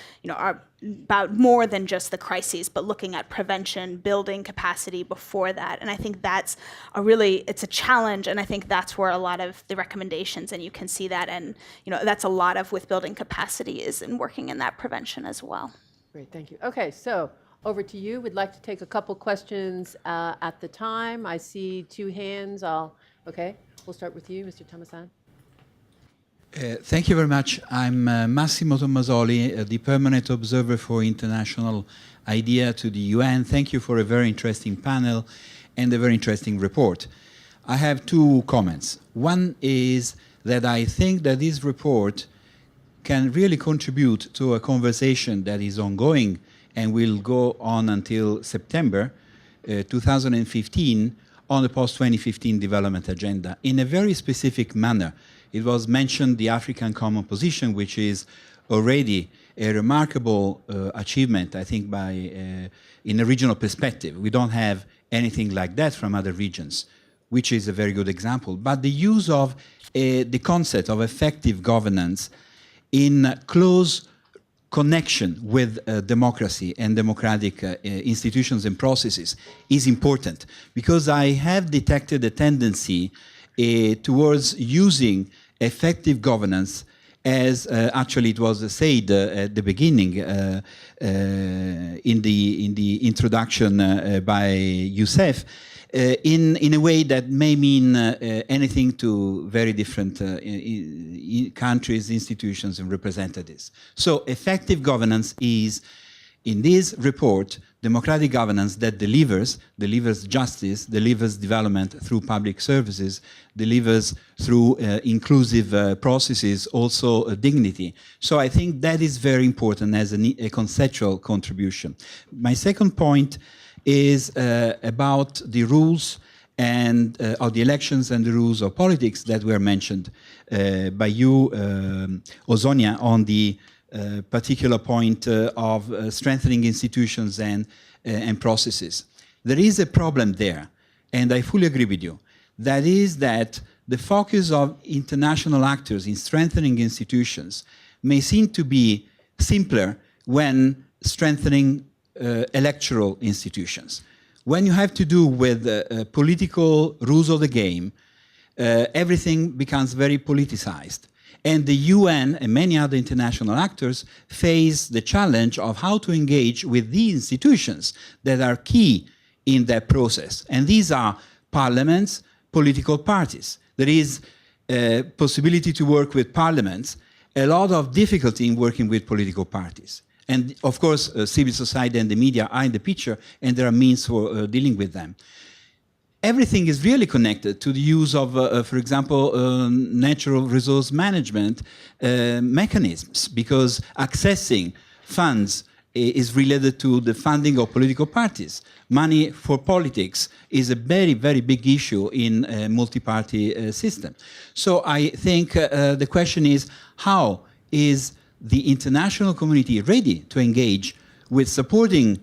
more than just the crises, but looking at prevention, building capacity before that. And I think that's it's a challenge, and I think that's where a lot of the recommendations, and you can see that, and that's a lot of with building capacity is in working in that prevention as well. Great, thank you. Okay, so over to you. We'd like to take a couple questions at the time. I see 2 hands. Okay, we'll start with you, Mr. Tamasan. Thank you very much. I'm Massimo Tommasoli, the Permanent Observer for International IDEA to the UN. Thank you for a very interesting panel and a very interesting report. I have 2 comments. One is that I think that this report can really contribute to a conversation that is ongoing and will go on until September 2015 on the post-2015 development agenda in a very specific manner. It was mentioned the African Common Position, which is already a remarkable achievement, I think, in a regional perspective. We don't have anything like that from other regions, which is a very good example. But the use of the concept of effective governance in close connection with democracy and democratic institutions and processes is important, because I have detected a tendency towards using effective governance as actually it was said at the beginning in the introduction by Youssef, in a way that may mean anything to very different countries, institutions, and representatives. So effective governance is, in this report, democratic governance that delivers justice, delivers development through public services, delivers through inclusive processes, also dignity. So I think that is very important as a conceptual contribution. My second point is about the rules and of the elections and the rules of politics that were mentioned by you, Ozonia, on the particular point of strengthening institutions and processes. There is a problem there, and I fully agree with you. That is that the focus of international actors in strengthening institutions may seem to be simpler when strengthening electoral institutions. When you have to do with political rules of the game, everything becomes very politicized. And the UN and many other international actors face the challenge of how to engage with these institutions that are key in that process. And these are parliaments, political parties. There is a possibility to work with parliaments, a lot of difficulty in working with political parties. And of course, civil society and the media are in the picture, and there are means for dealing with them. Everything is really connected to the use of, for example, natural resource management mechanisms, because accessing funds is related to the funding of political parties. Money for politics is a very, very big issue in a multi-party system. So I think the question is, how is the international community ready to engage with supporting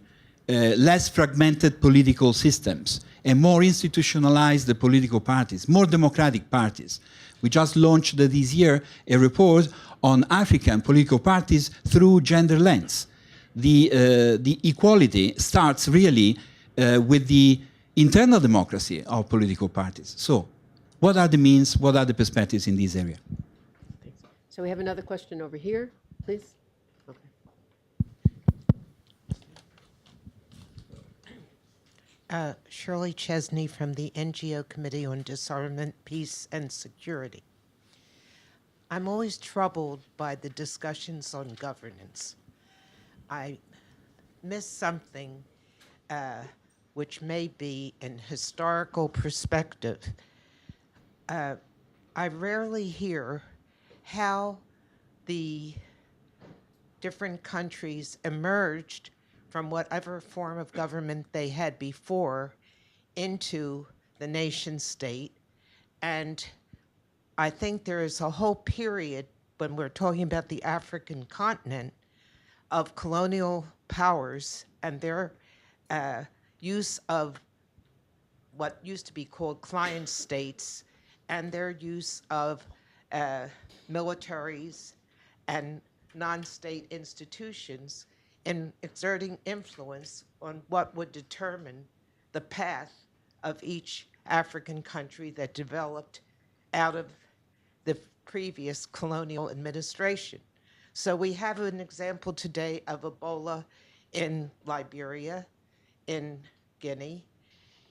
less fragmented political systems and more institutionalized political parties, more democratic parties? We just launched this year a report on African political parties through gender lens. The equality starts really with the internal democracy of political parties. So what are the means, what are the perspectives in this area? So we have another question over here, please. Okay. Shirley Chesney from the NGO Committee on Disarmament, Peace, and Security. I'm always troubled by the discussions on governance. I miss something which may be an historical perspective. I rarely hear how the different countries emerged from whatever form of government they had before into the nation state. And I think there is a whole period when we're talking about the African continent of colonial powers and their use of what used to be called client states and their use of militaries and non-state institutions in exerting influence on what would determine the path of each African country that developed out of the previous colonial administration. So we have an example today of Ebola in Liberia, in Guinea,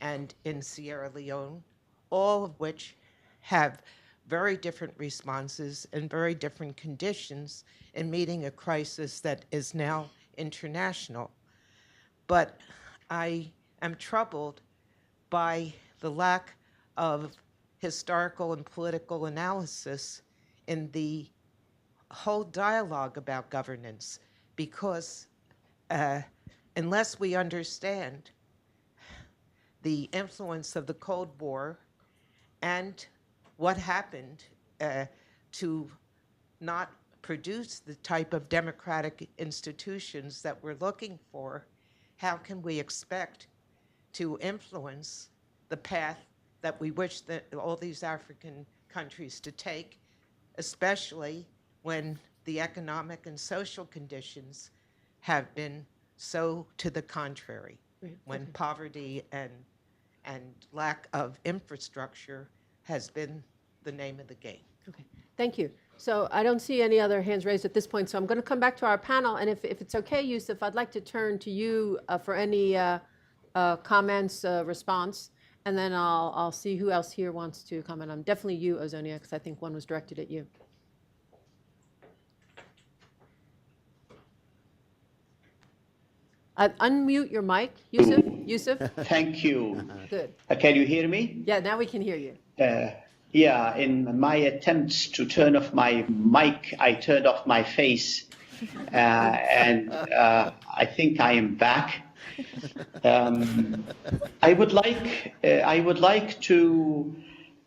and in Sierra Leone, all of which have very different responses and very different conditions in meeting a crisis that is now international. But I am troubled by the lack of historical and political analysis in the whole dialogue about governance, because unless we understand the influence of the Cold War and what happened to not produce the type of democratic institutions that we're looking for, how can we expect to influence the path that we wish that all these African countries to take, especially when the economic and social conditions have been so to the contrary, when poverty and lack of infrastructure has been the name of the game. Okay, thank you. So I don't see any other hands raised at this point, so I'm going to come back to our panel, and if it's okay, Yusuf, I'd like to turn to you for any comments, response, and then I'll see who else here wants to comment on. Definitely you, Ozonia, because I think one was directed at you. Unmute your mic, Yusuf. Yusuf? Thank you. Good. Can you hear me? Yeah, now we can hear you. Yeah, in my attempts to turn off my mic, I turned off my face, and I think I am back. I would like to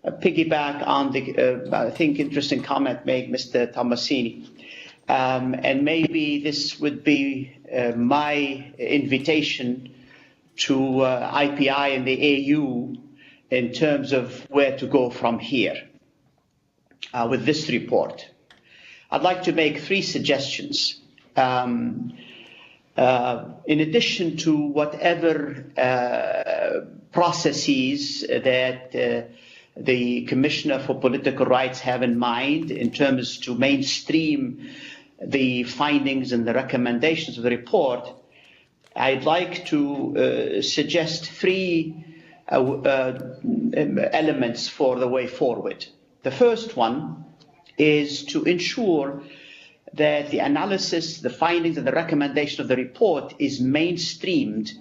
piggyback on the I think interesting comment made Mr. Tomasini, and maybe this would be my invitation to IPI and the AU in terms of where to go from here. with this report. I'd like to make 3 suggestions. In addition to whatever processes that the Commissioner for Political Rights have in mind in terms to mainstream the findings and the recommendations of the report, I'd like to suggest 3 elements for the way forward. The first one is to ensure that the analysis, the findings, and the recommendation of the report is mainstreamed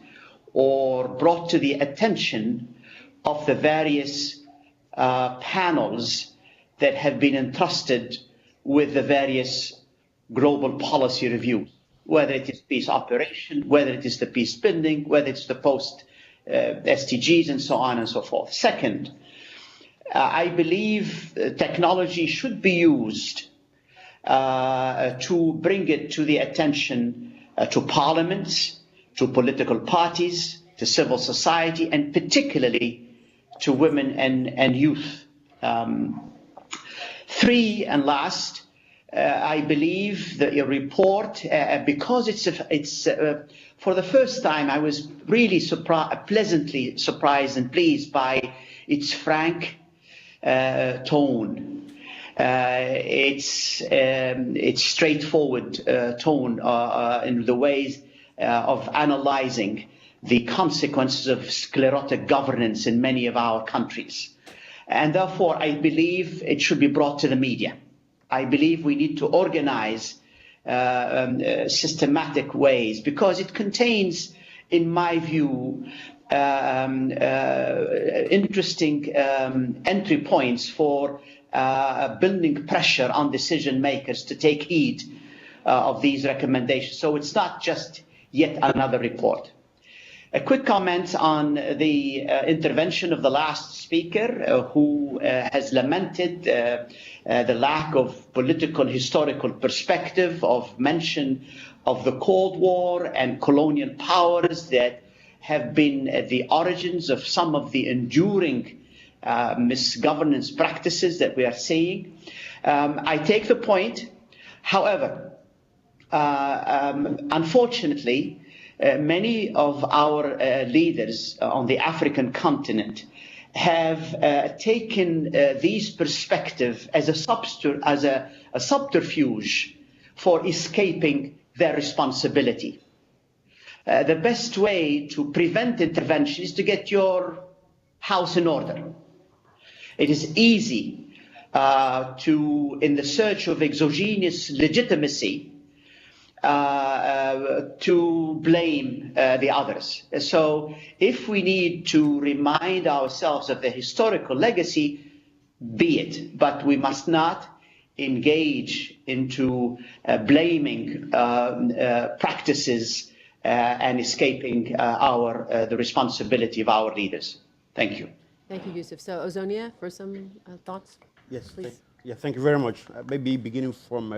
or brought to the attention of the various panels that have been entrusted with the various global policy reviews, whether it is peace operation, whether it is the peace building, whether it's the post SDGs, and so on and so forth. Second, I believe technology should be used to bring it to the attention to parliaments, to political parties, to civil society, and particularly to women and youth. 3, and last, I believe that your report, because it's for the first time, I was really pleasantly surprised and pleased by its frank tone. It's straightforward tone in the ways of analyzing the consequences of sclerotic governance in many of our countries. And therefore, I believe it should be brought to the media. I believe we need to organize systematic ways, because it contains, in my view, interesting entry points for building pressure on decision makers to take heed of these recommendations. So it's not just yet another report. A quick comment on the intervention of the last speaker, who has lamented the lack of political historical perspective, of mention of the Cold War and colonial powers that have been at the origins of some of the enduring misgovernance practices that we are seeing. I take the point. However, unfortunately, many of our leaders on the African continent have taken these perspectives as a subterfuge for escaping their responsibility. The best way to prevent intervention is to get your house in order. It is easy in the search of exogenous legitimacy, to blame the others. So if we need to remind ourselves of the historical legacy, be it, but we must not engage into blaming practices and escaping the responsibility of our leaders. Thank you. Thank you, Yusuf. So, Ozonia, for some thoughts? Yes, please. Thank you very much. Maybe beginning from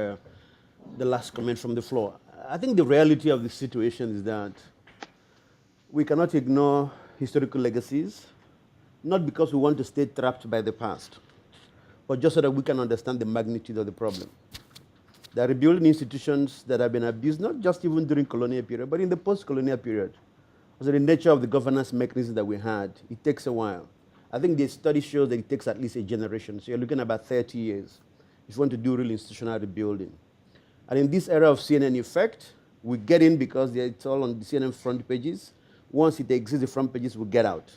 the last comment from the floor. I think the reality of the situation is that we cannot ignore historical legacies, not because we want to stay trapped by the past, but just so that we can understand the magnitude of the problem. There are rebuilding institutions that have been abused, not just even during colonial period, but in the post-colonial period. So the nature of the governance mechanism that we had, it takes a while. I think the study shows that it takes at least a generation. So you're looking at about 30 years if you want to do real institutional rebuilding. And in this era of CNN effect, we get in because it's all on the CNN front pages. Once it exits the front pages, we get out.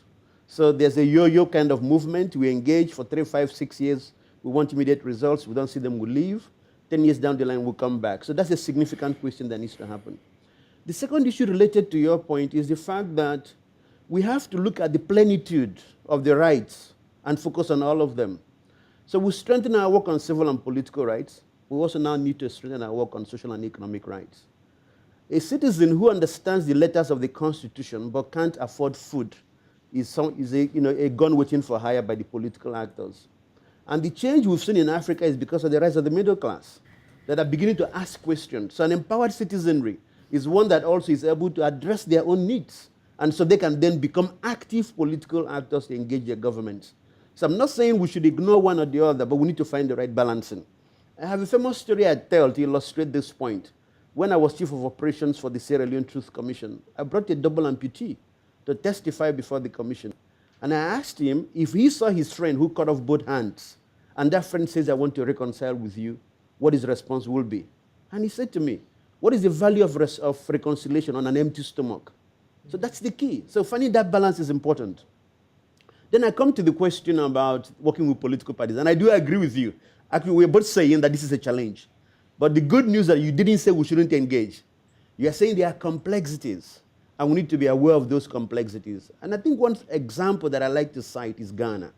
So there's a yo-yo kind of movement. We engage for 3, 5, 6 years. We want immediate results. We don't see them, we leave. 10 years down the line, we'll come back. So that's a significant question that needs to happen. The second issue related to your point is the fact that we have to look at the plenitude of the rights and focus on all of them. So we strengthen our work on civil and political rights. We also now need to strengthen our work on social and economic rights. A citizen who understands the letters of the Constitution but can't afford food is a gun waiting for hire by the political actors. And the change we've seen in Africa is because of the rise of the middle class that are beginning to ask questions. So an empowered citizenry is one that also is able to address their own needs. And so they can then become active political actors to engage their governments. So I'm not saying we should ignore one or the other, but we need to find the right balancing. I have a famous story I tell to illustrate this point. When I was chief of operations for the Sierra Leone Truth Commission, I brought a double amputee to testify before the commission. And I asked him if he saw his friend who cut off both hands, and that friend says, I want to reconcile with you, what his response will be. And he said to me, what is the value of reconciliation on an empty stomach? So that's the key. So finding that balance is important. Then I come to the question about working with political parties. And I do agree with you. Actually, we're both saying that this is a challenge. But the good news is that you didn't say we shouldn't engage. You are saying there are complexities, and we need to be aware of those complexities. And I think one example that I like to cite is Ghana.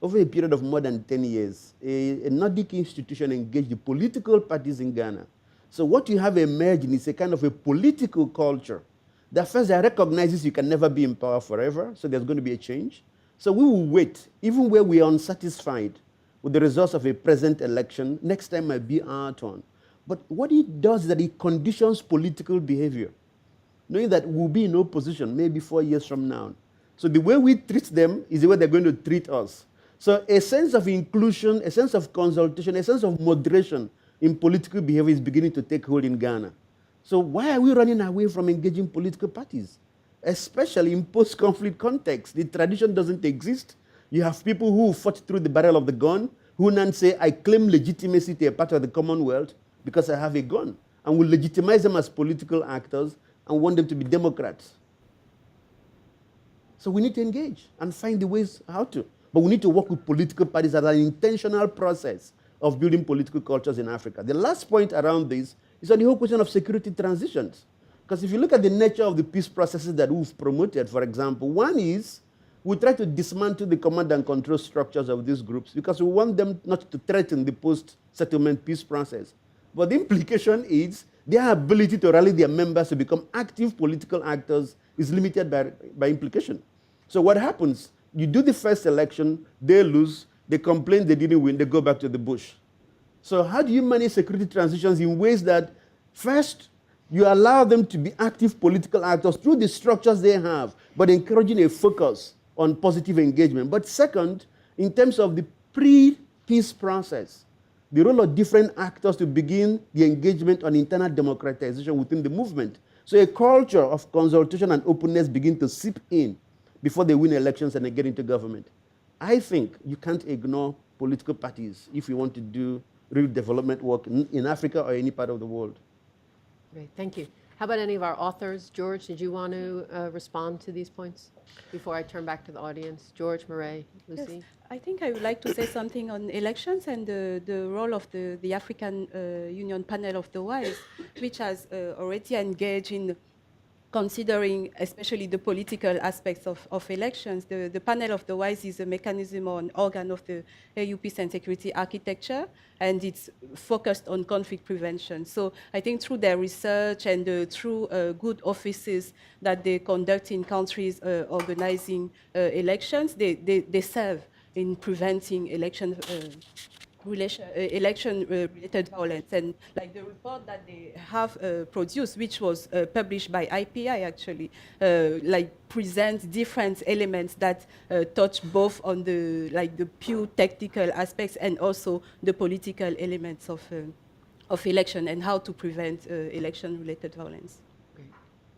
Over a period of more than 10 years, a Nordic institution engaged the political parties in Ghana. So what you have emerging is a kind of a political culture that first recognizes you can never be in power forever, so there's going to be a change. So we will wait, even where we are unsatisfied with the results of a present election, next time might be our turn. But what it does is that it conditions political behavior, knowing that we'll be in opposition maybe 4 years from now. So the way we treat them is the way they're going to treat us. So a sense of inclusion, a sense of consultation, a sense of moderation in political behavior is beginning to take hold in Ghana. So why are we running away from engaging political parties? Especially in post-conflict context. The tradition doesn't exist. You have people who fought through the barrel of the gun, who now say, I claim legitimacy to a part of the Commonwealth because I have a gun, and will legitimize them as political actors and want them to be democrats. So we need to engage and find the ways how to. But we need to work with political parties as an intentional process of building political cultures in Africa. The last point around this is on the whole question of security transitions. Because if you look at the nature of the peace processes that we've promoted, for example, one is we try to dismantle the command and control structures of these groups because we want them not to threaten the post-settlement peace process. But the implication is their ability to rally their members to become active political actors is limited by implication. So what happens? You do the first election, they lose, they complain they didn't win, they go back to the bush. So how do you manage security transitions in ways that, first, you allow them to be active political actors through the structures they have, but encouraging a focus on positive engagement. But second, in terms of the pre-peace process, the role of different actors to begin the engagement on internal democratization within the movement. So a culture of consultation and openness begin to seep in before they win elections and they get into government. I think you can't ignore political parties if you want to do real development work in Africa or any part of the world. Great, thank you. How about any of our authors? George, did you want to respond to these points before I turn back to the audience? George, Murray, Lucy? Yes, I think I would like to say something on elections and the role of the African Union Panel of the Wise, which has already engaged in considering especially the political aspects of elections. The Panel of the Wise is a mechanism or an organ of the AU Peace and Security Architecture, and it's focused on conflict prevention. So I think through their research and through good offices that they conduct in countries organizing elections, they serve in preventing election-related violence. And like the report that they have produced, which was published by IPI actually, like presents different elements that touch both on the pure technical aspects and also the political elements of election and how to prevent election-related violence.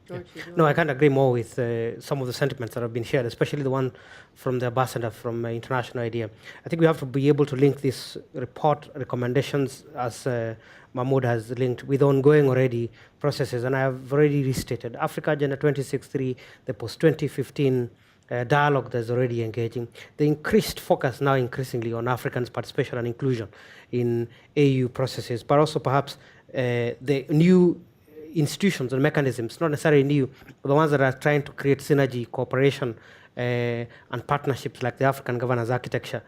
George, No, I can't agree more with some of the sentiments that have been shared, especially the one from the ambassador from International IDEA. I think we have to be able to link this report recommendations, as Mahmoud has linked, with ongoing already processes. And I have already restated Africa Agenda 2063, the post-2015 dialogue that's already engaging, the increased focus now increasingly on Africans' participation and inclusion in AU processes, but also perhaps the new institutions and mechanisms, not necessarily new, but the ones that are trying to create synergy, cooperation, and partnerships like the African Governance Architecture,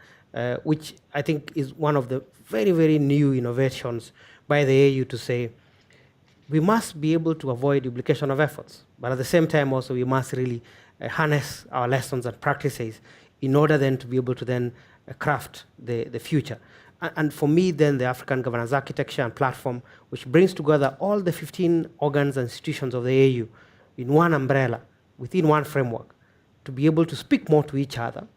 which I think is one of the very, very new innovations by the AU to say, we must be able to avoid duplication of efforts, but at the same time also we must really harness our lessons and practices in order then to be able to then craft the future. And for me, then, the African Governance Architecture and Platform, which brings together all the 15 organs and institutions of the AU in one umbrella, within one framework, to be able to speak more to each other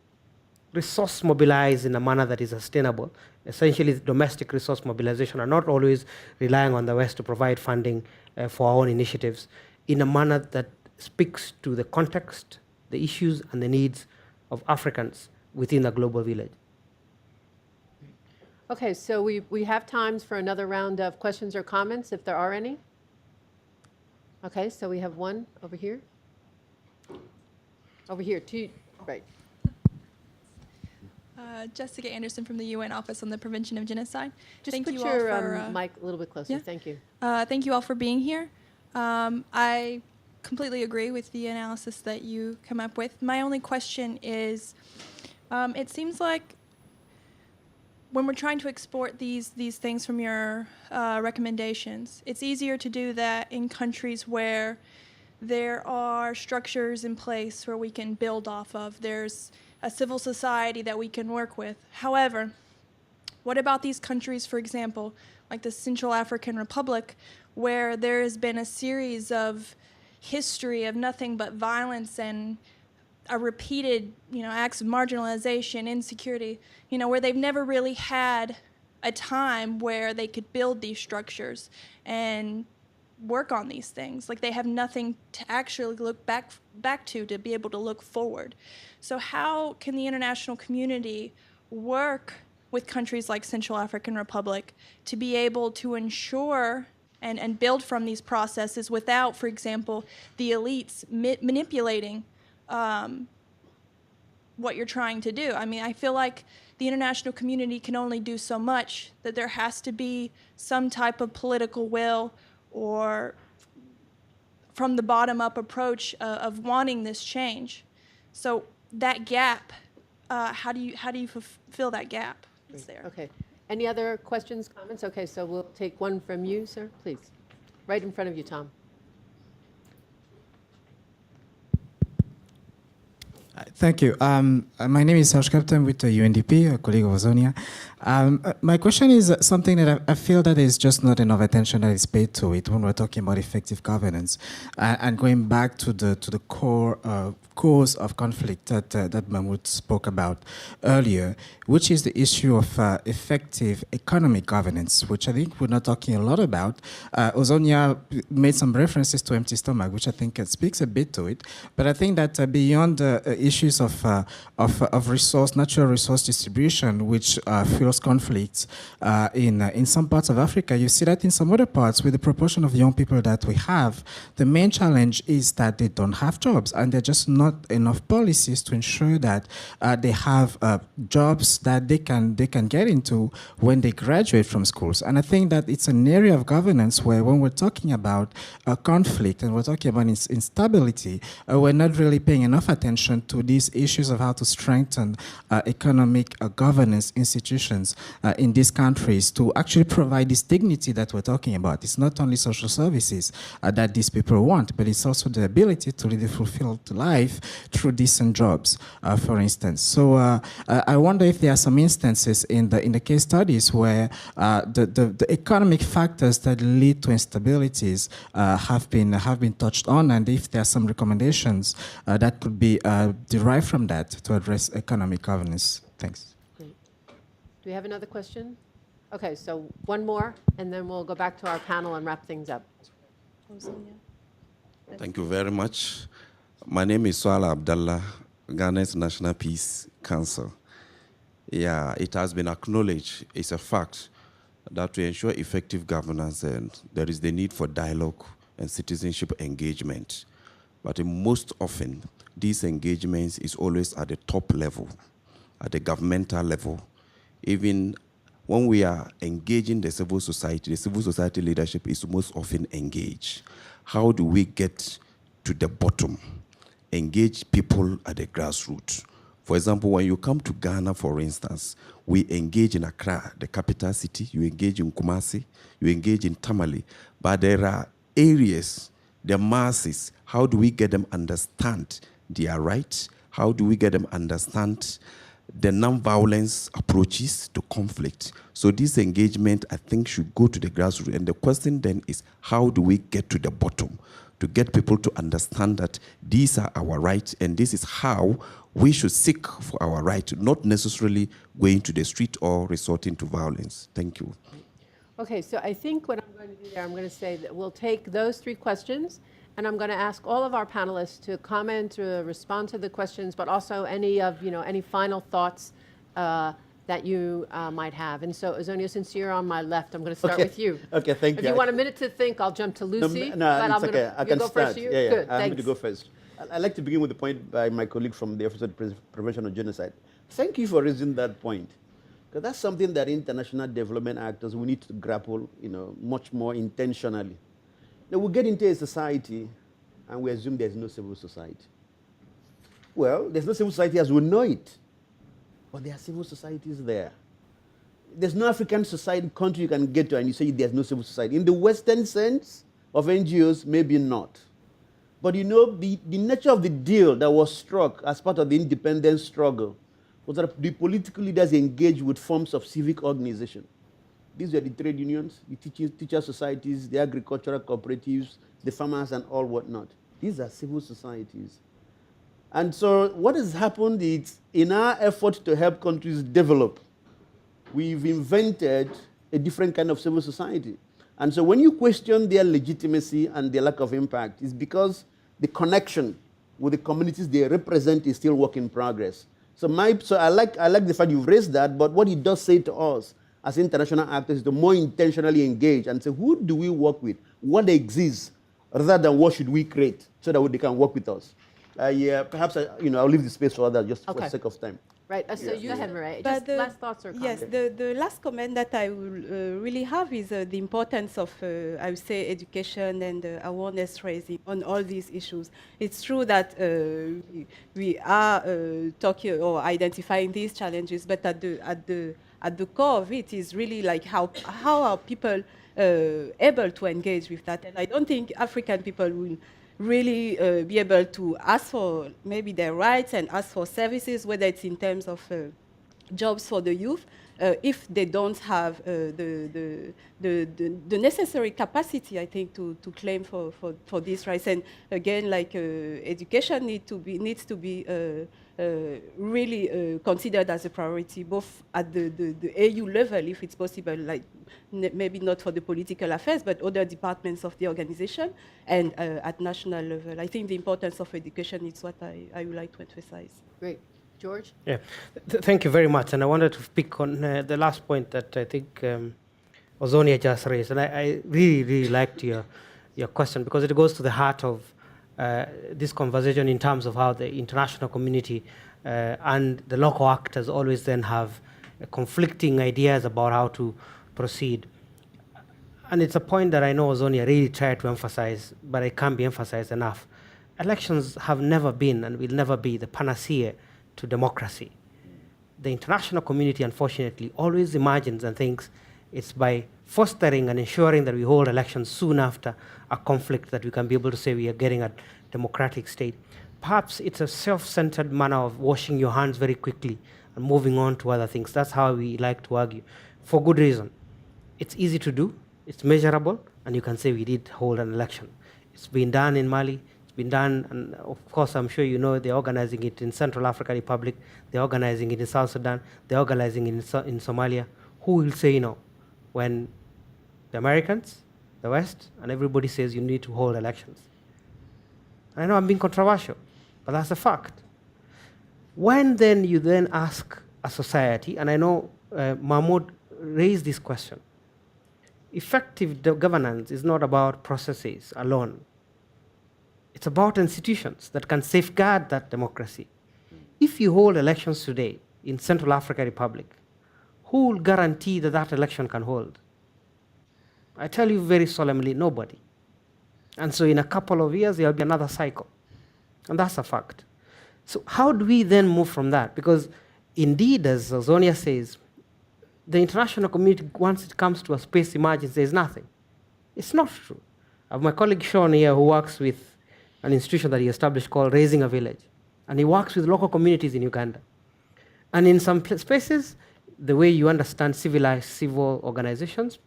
resource mobilize in a manner that is sustainable, essentially domestic resource mobilization, and not always relying on the West to provide funding for our own initiatives in a manner that speaks to the context, the issues, and the needs of Africans within the global village. Okay, so we have times for another round of questions or comments, if there are any. Okay, so we have one over here. Over here, two, right. Jessica Anderson from the UN Office on the Prevention of Genocide. Just Thank put you your all for, mic a little bit closer. yeah. Thank you. Thank you all for being here. I completely agree with the analysis that you come up with. My only question is, it seems like when we're trying to export these things from your recommendations, it's easier to do that in countries where there are structures in place where we can build off of. There's a civil society that we can work with. However, what about these countries, for example, like the Central African Republic, where there has been a series of history of nothing but violence and a repeated, acts of marginalization, insecurity, where they've never really had a time where they could build these structures and work on these things. Like, they have nothing to actually look back to be able to look forward. So how can the international community work with countries like Central African Republic to be able to ensure and build from these processes without, for example, the elites manipulating what you're trying to do? I mean, I feel like the international community can only do so much, that there has to be some type of political will or from the bottom-up approach of wanting this change. So that gap, how do you fulfill that gap that's there? Okay. Any other questions, comments? Okay, so we'll take one from you, sir, please. Right in front of you, Tom. Thank you. My name is Serge Captain with the UNDP, a colleague of Ozonia. My question is something that I feel that there's just not enough attention that is paid to it when we're talking about effective governance. And going back to the core cause of conflict that Mahmoud spoke about earlier, which is the issue of effective economic governance, which I think we're not talking a lot about. Ozonia made some references to empty stomach, which I think speaks a bit to it. But I think that beyond issues of natural resource distribution, which fuels conflicts in some parts of Africa, you see that in some other parts with the proportion of young people that we have, the main challenge is that they don't have jobs, and there are just not enough policies to ensure that they have jobs that they can get into when they graduate from schools. And I think that it's an area of governance where, when we're talking about conflict and we're talking about instability, we're not really paying enough attention to these issues of how to strengthen economic governance institutions in these countries to actually provide this dignity that we're talking about. It's not only social services that these people want, but it's also the ability to lead a fulfilled life through decent jobs, for instance. So I wonder if there are some instances in the case studies where the economic factors that lead to instabilities have been touched on, and if there are some recommendations that could be derived from that to address economic governance. Thanks. Great. Do we have another question? Okay, so one more, and then we'll go back to our panel and wrap things up. Thank you very much. My name is Swala Abdallah, Ghana's National Peace Council. Yeah, it has been acknowledged, it's a fact, that to ensure effective governance, there is the need for dialogue and citizenship engagement. But most often, these engagements is always at the top level, at the governmental level. Even when we are engaging the civil society leadership is most often engaged. How do we get to the bottom? Engage people at the grassroots. For example, when you come to Ghana, for instance, we engage in Accra, the capital city, you engage in Kumasi, you engage in Tamale, but there are areas, the masses, how do we get them understand their rights? How do we get them understand the non-violence approaches to conflict? So this engagement, I think, should go to the grassroots. And the question then is, how do we get to the bottom to to get people to understand that these are our rights and this is how we should seek for our right, not necessarily going to the street or resorting to violence. Thank you. Okay, so I think what I'm going to do there, I'm going to say that we'll take those 3 questions, and I'm going to ask all of our panelists to comment or respond to the questions, but also any of, any final thoughts that you might have. And so, Azonia, since you're on my left, I'm going to start with you. Okay, thank you. If you want a minute to think, I'll jump to Lucy. No, but it's okay. I can go start. First, you? Yeah, Good, I'm going to thanks. go first. I'd like to begin with the point by my colleague from the Office of Prevention of Genocide. Thank you for raising that point, because that's something that international development actors we need to grapple, much more intentionally. Now we get into a society, and we assume there's no civil society. Well, there's no civil society as we know it, but there are civil societies there. There's no African society country you can get to and you say there's no civil society. In the Western sense of NGOs, maybe not. But the nature of the deal that was struck as part of the independence struggle was that the political leaders engaged with forms of civic organization. These were the trade unions, the teacher societies, the agricultural cooperatives, the farmers and all whatnot. These are civil societies. And so what has happened is, in our effort to help countries develop, we've invented a different kind of civil society. And so when you question their legitimacy and their lack of impact, it's because the connection with the communities they represent is still work in progress. So I like the fact you've raised that, but what it does say to us as international actors is to more intentionally engage and say, who do we work with? What exists, rather than what should we create so that they can work with us? Perhaps I'll leave the space for others just for the sake of time. Right, so you go ahead, Maria. But Just last thoughts or comments? Yes, the last comment that I will really have is the importance of, I would say, education and awareness raising on all these issues. It's true that we are talking or identifying these challenges, but at the core of it is really like how are people able to engage with that. And I don't think African people will really be able to ask for maybe their rights and ask for services, whether it's in terms of jobs for the youth, if they don't have the necessary capacity, I think, to claim for these rights. And again, like education needs to be really considered as a priority, both at the AU level, if it's possible, like maybe not for the political affairs, but other departments of the organization, and at national level. I think the importance of education is what I would like to emphasize. Great. George? Yeah, thank you very much. And I wanted to pick on the last point that I think Azonia just raised. And I really liked your question, because it goes to the heart of this conversation in terms of how the international community and the local actors always then have conflicting ideas about how to proceed. And it's a point that I know Azonia really tried to emphasize, but it can't be emphasized enough. Elections have never been and will never be the panacea to democracy. The international community, unfortunately, always imagines and thinks it's by fostering and ensuring that we hold elections soon after a conflict that we can be able to say we are getting a democratic state. Perhaps it's a self-centered manner of washing your hands very quickly and moving on to other things. That's how we like to argue, for good reason. It's easy to do, it's measurable, and you can say we did hold an election. It's been done in Mali, it's been done, and of course I'm sure you know they're organizing it in Central African Republic, they're organizing it in South Sudan, they're organizing it in Somalia. Who will say no when the Americans, the West, and everybody says you need to hold elections? I know I'm being controversial, but that's a fact. When then you then ask a society, and I know Mahmoud raised this question, effective governance is not about processes alone. It's about institutions that can safeguard that democracy. If you hold elections today in Central African Republic, who will guarantee that that election can hold? I tell you very solemnly, nobody. And so in a couple of years, there'll be another cycle. And that's a fact. So how do we then move from that? Because indeed, as Azonia says, the international community, once it comes to a space emergency, there's nothing. It's not true. I have my colleague Sean here who works with an institution that he established called Raising a Village. And he works with local communities in Uganda. And in some spaces, the way you understand civilized civil organizations,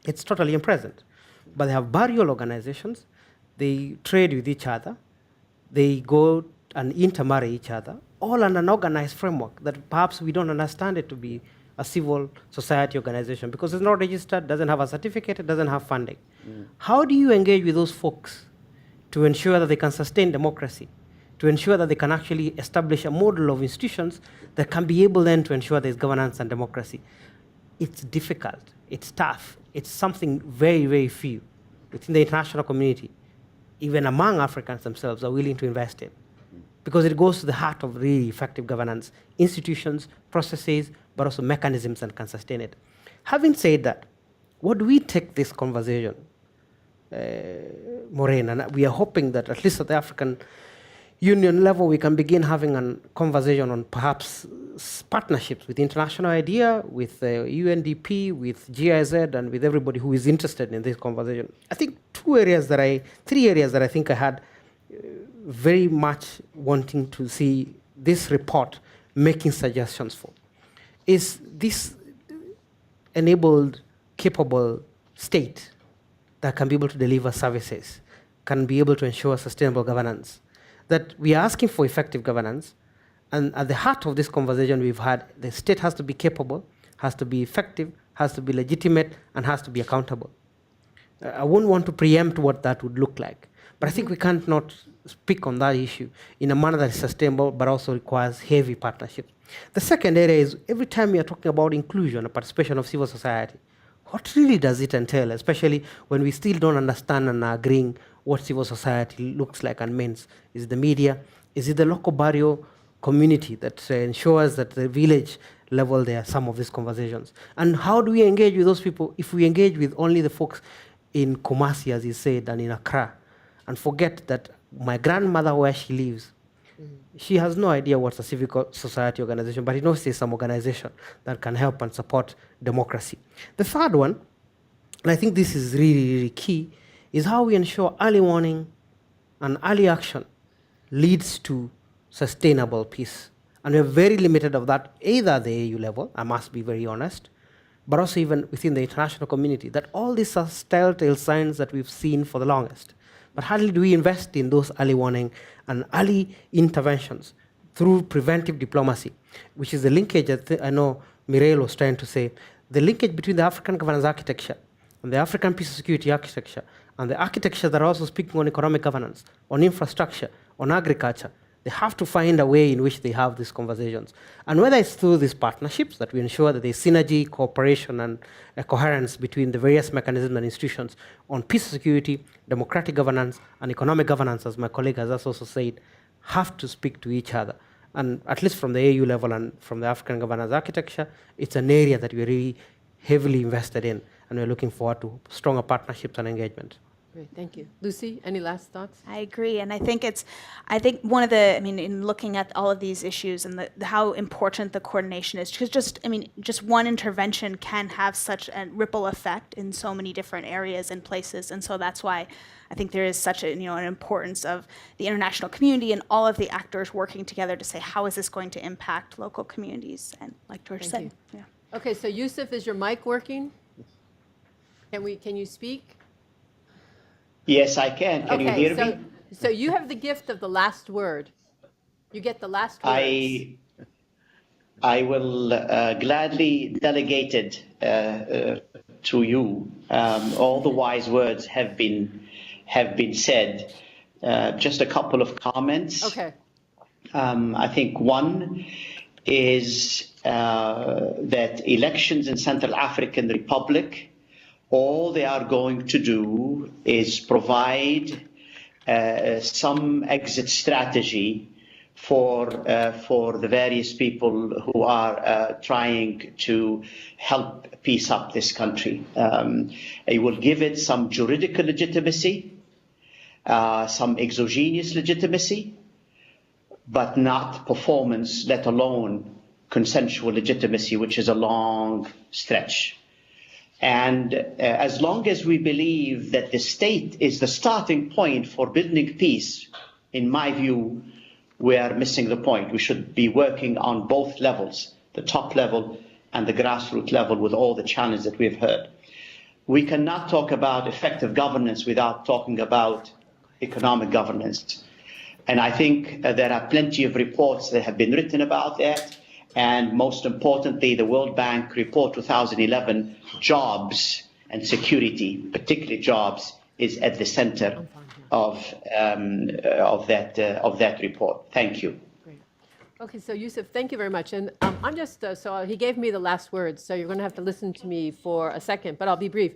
it's totally present. But they have burial organizations, they trade with each other, they go and intermarry each other, all under an organized framework that perhaps we don't understand it to be a civil society organization because it's not registered, doesn't have a certificate, it doesn't have funding. How do you engage with those folks to ensure that they can sustain democracy, to ensure that they can actually establish a model of institutions that can be able then to ensure there's governance and democracy? It's difficult, it's tough, it's something very, very few within the international community, even among Africans themselves, are willing to invest in. Because it goes to the heart of really effective governance, institutions, processes, but also mechanisms that can sustain it. Having said that, what do we take this conversation, Maureen, and we are hoping that at least at the African Union level, we can begin having a conversation on perhaps partnerships with International IDEA, with UNDP, with GIZ, and with everybody who is interested in this conversation. I think three areas that I think I had very much wanting to see this report making suggestions for is this enabled, capable state that can be able to deliver services, can be able to ensure sustainable governance, that we are asking for effective governance. And at the heart of this conversation we've had, the state has to be capable, has to be effective, has to be legitimate, and has to be accountable. I wouldn't want to preempt what that would look like, but I think we can't not speak on that issue in a manner that is sustainable, but also requires heavy partnership. The second area is every time we are talking about inclusion and participation of civil society, what really does it entail, especially when we still don't understand and are agreeing what civil society looks like and means? Is it the media? Is it the local barrio community that ensures that the village level there are some of these conversations? And how do we engage with those people if we engage with only the folks in Kumasi, as you said, and in Accra, and forget that my grandmother, where she lives, she has no idea what's a civic society organization, but it knows there's some organization that can help and support democracy. The third one, and I think this is really, really key, is how we ensure early warning and early action leads to sustainable peace. And we're very limited of that, either at the AU level, I must be very honest, but also even within the international community, that all these are telltale signs that we've seen for the longest. But hardly do we invest in those early warning and early interventions through preventive diplomacy, which is the linkage that I know Mireille was trying to say, the linkage between the African governance architecture and the African peace and security architecture, and the architecture that are also speaking on economic governance, on infrastructure, on agriculture. They have to find a way in which they have these conversations. And whether it's through these partnerships that we ensure that there's synergy, cooperation, and coherence between the various mechanisms and institutions on peace and security, democratic governance, and economic governance, as my colleague has also said, have to speak to each other. And at least from the AU level and from the African governance architecture, it's an area that we're really heavily invested in, and we're looking forward to stronger partnerships and engagement. Great, thank you. Lucy, any last thoughts? I agree, and I think one of the, in looking at all of these issues and how important the coordination is, because just one intervention can have such a ripple effect in so many different areas and places, and so that's why I think there is such an importance of the international community and all of the actors working together to say, how is this going to impact local communities? And like George said, yeah. Okay, so Yusuf, is your mic working? Can you speak? Yes, I can. Can you hear me? So you have the gift of the last word. You get the last words. I will gladly delegate it to you. All the wise words have been said. Just a couple of comments. Okay. I think one is that elections in Central African Republic, all they are going to do is provide some exit strategy for the various people who are trying to help piece up this country. It will give it some juridical legitimacy, some exogenous legitimacy, but not performance, let alone consensual legitimacy, which is a long stretch. And as long as we believe that the state is the starting point for building peace, in my view, we are missing the point. We should be working on both levels, the top level and the grassroots level, with all the challenges that we've heard. We cannot talk about effective governance without talking about economic governance. And I think there are plenty of reports that have been written about that. And most importantly, the World Bank report 2011, jobs and security, particularly jobs, is at the center of that report. Thank you. Great. Okay, so Yusuf, thank you very much. And I'm just, so he gave me the last words, so you're going to have to listen to me for a second, but I'll be brief.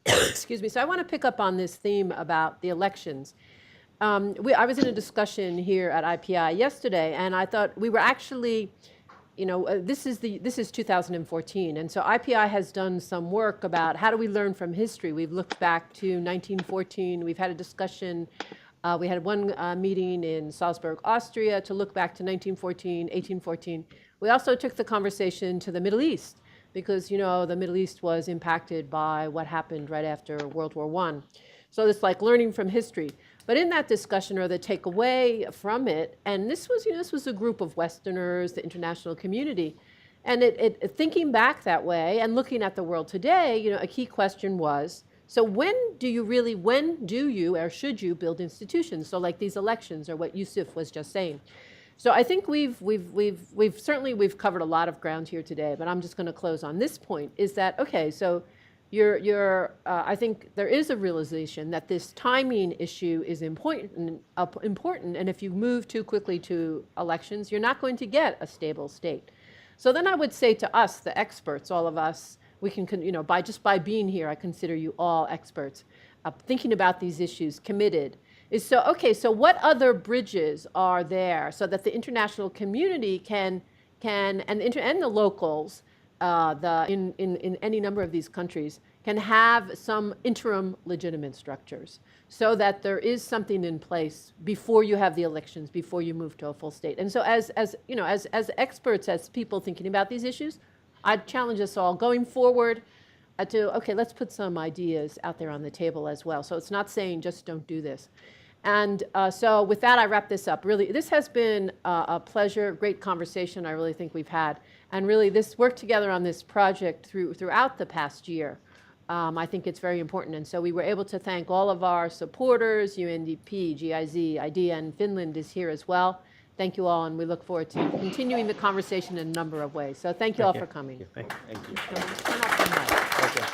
Excuse me. So I want to pick up on this theme about the elections. I was in a discussion here at IPI yesterday, and I thought we were actually, this is 2014, and so IPI has done some work about how do we learn from history. We've looked back to 1914. We've had a discussion. We had one meeting in Salzburg, Austria, to look back to 1914, 1814. We also took the conversation to the Middle East, because the Middle East was impacted by what happened right after World War I. So it's like learning from history. But in that discussion, or the takeaway from it, and this was a group of Westerners, the international community, and thinking back that way and looking at the world today, a key question was, so when do you or should you build institutions? So like these elections, or what Yusuf was just saying. So I think we've certainly covered a lot of ground here today, but I'm just going to close on this point, is that, okay, so I think there is a realization that this timing issue is important, and if you move too quickly to elections, you're not going to get a stable state. So then I would say to us, the experts, all of us, we can, by being here, I consider you all experts, thinking about these issues, committed, is so, okay, so what other bridges are there so that the international community and the locals, in any number of these countries, can have some interim legitimate structures, so that there is something in place before you have the elections, before you move to a full state. And so as experts, as people thinking about these issues, I'd challenge us all going forward okay, let's put some ideas out there on the table as well. So it's not saying just don't do this. And so with that, I wrap this up. Really, this has been a pleasure, great conversation I really think we've had. And really, this work together on this project throughout the past year, I think it's very important. And so we were able to thank all of our supporters, UNDP, GIZ, IDEA, and Finland is here as well. Thank you all, and we look forward to continuing the conversation in a number of ways. So thank you all for coming. Thank you. Turn off the mic. Okay.